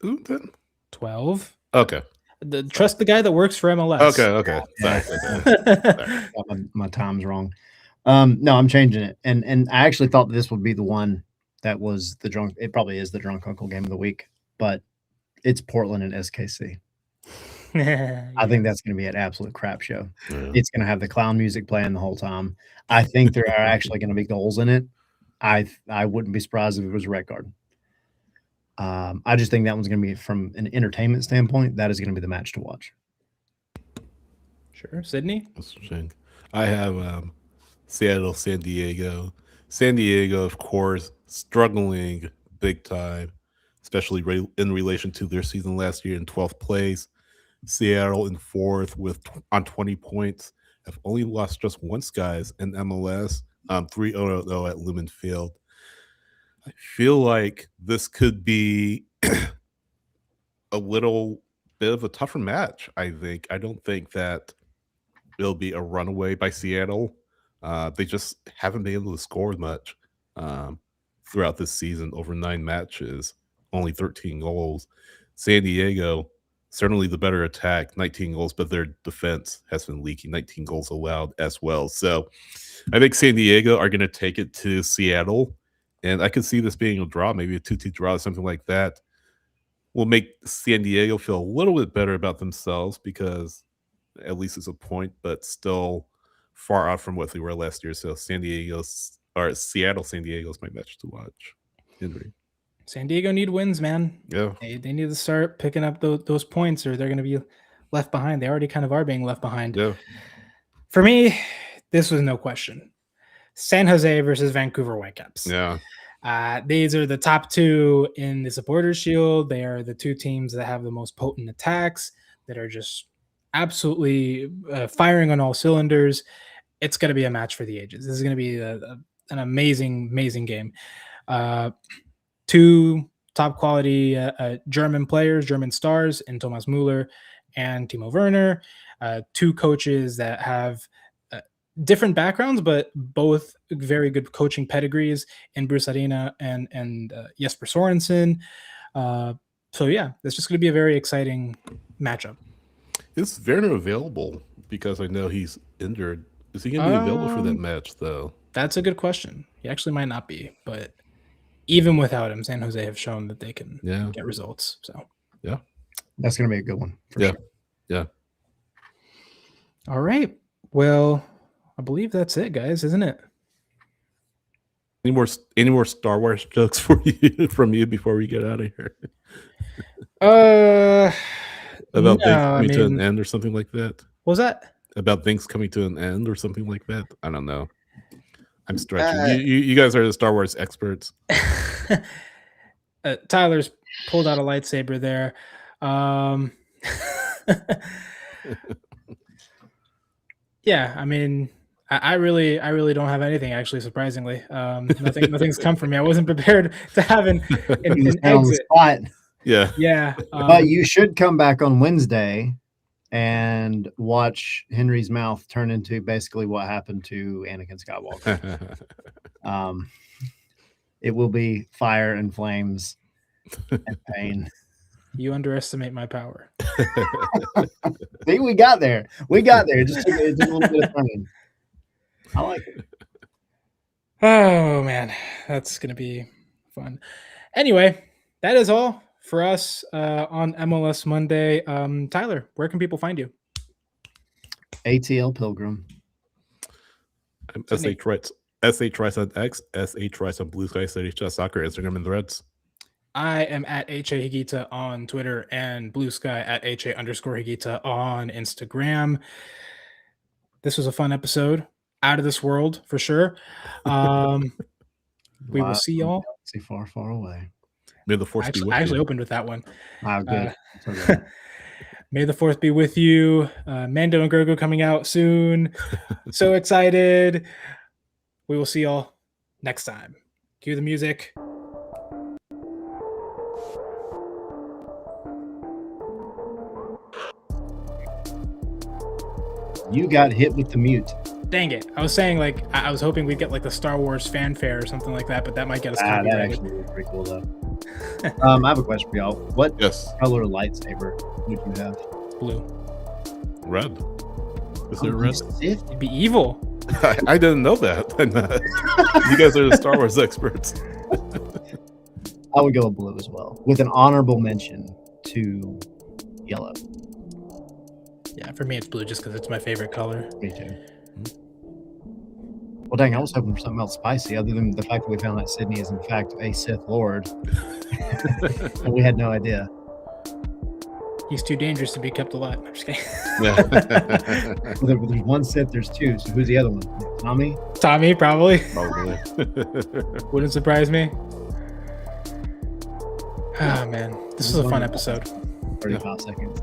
Isn't 10? 12. Okay. Trust the guy that works for MLS. Okay. Sorry. My time's wrong. No, I'm changing it. And I actually thought this would be the one that was the drunk. It probably is the drunk uncle game of the week, but it's Portland and SKC. I think that's going to be an absolute crap show. Yeah. It's going to have the clown music playing the whole time. I think there are actually going to be goals in it. I wouldn't be surprised if it was a red card. I just think that one's going to be, from an entertainment standpoint, that is going to be the match to watch. Sure. Sydney? I have Seattle, San Diego. San Diego, of course, struggling big time, especially in relation to their season last year in 12th place. Seattle in 4th on 20 points. Have only lost just once, guys, in MLS. 3-0 at Lumen Field. I feel like this could be a little bit of a tougher match, I think. I don't think that it'll be a runaway by Seattle. They just haven't been able to score much throughout this season. Over 9 matches, only 13 goals. San Diego, certainly the better attack, 19 goals, but their defense has been leaking, 19 goals allowed as well. So I think San Diego are going to take it to Seattle. And I could see this being a draw, maybe a 2-2 draw or something like that. Will make San Diego feel a little bit better about themselves because at least it's a point, but still far out from what they were last year. So San Diego is my match to watch. Henry. San Diego need wins, man. Yeah. They need to start picking up those points or they're going to be left behind. They already kind of are being left behind. Yeah. For me, this was no question. San Jose versus Vancouver Whitecaps. Yeah. These are the top 2 in the Supporters Shield. They are the 2 teams that have the most potent attacks, that are just absolutely firing on all cylinders. It's going to be a match for the ages. This is going to be an amazing, amazing game. 2 top quality German players, German stars, in Thomas Müller and Timo Werner. 2 coaches that have different backgrounds, but both very good coaching pedigrees in Bruce Arena and Jesper Sorensen. So yeah, it's just going to be a very exciting matchup. Is Werner available? Because I know he's injured. Is he going to be available for that match, though? That's a good question. He actually might not be, but even without him, San Jose have shown that they can get results. So yeah, that's going to be a good one. Sure. Yeah. All right. Well, I believe that's it, guys, isn't it? Any more Star Wars jokes from you before we get out of here? About things coming to an end or something like that? What was that? About things coming to an end or something like that? I don't know. I'm stretching. You guys are the Star Wars experts. Tyler's pulled out a lightsaber there. Yeah, I mean, I really don't have anything, actually, surprisingly. Nothing's come from me. I wasn't prepared to have an exit. Spot. Yeah. But you should come back on Wednesday and watch Henry's mouth turn into basically what happened to Anakin Skywalker. It will be fire and flames and pain. You underestimate my power. See, we got there. It just took a little bit of time. I like it. Oh, man. That's going to be fun. Anyway, that is all for us on MLS Monday. Tyler, where can people find you? ATL Pilgrim. I'm SH Rice on X, SH Rice on Blue Sky, SH Soccer, Instagram, and Threads. I am at HA Higuita on Twitter and Blue Sky at HA_Higuita on Instagram. This was a fun episode. Out of this world for sure. We will Live see from a y'all. galaxy far, far away. May the force be with I actually you. opened with that one. Ah, good. It's okay. May the fourth be with you. Mando and Grogu coming out soon. So excited. We will see y'all next time. Cue the music. You got hit with the mute. Dang it. I was saying, like, I was hoping we'd get like the Star Wars fanfare or something like that, but that might get us That copyrighted. actually would be pretty cool though. I have a question for y'all. What Yes, color lightsaber would you have? Blue. red. Is there red? Sith? It'd be evil. I didn't know that. You guys are the Star Wars experts. I would go with blue as well, with an honorable mention to yellow. Yeah, for me it's blue just because it's my favorite color. Me too. Well, dang, I was hoping for something else spicy, other than the fact that we found that Sydney is in fact a Sith Lord, and we had no idea. He's too dangerous to be kept alive. I'm just kidding. Well, there's one Sith, there's two. So who's the other one? Tommy? Tommy, probably. Probably. Wouldn't surprise me. Ah, man. This was a fun episode. 35 seconds.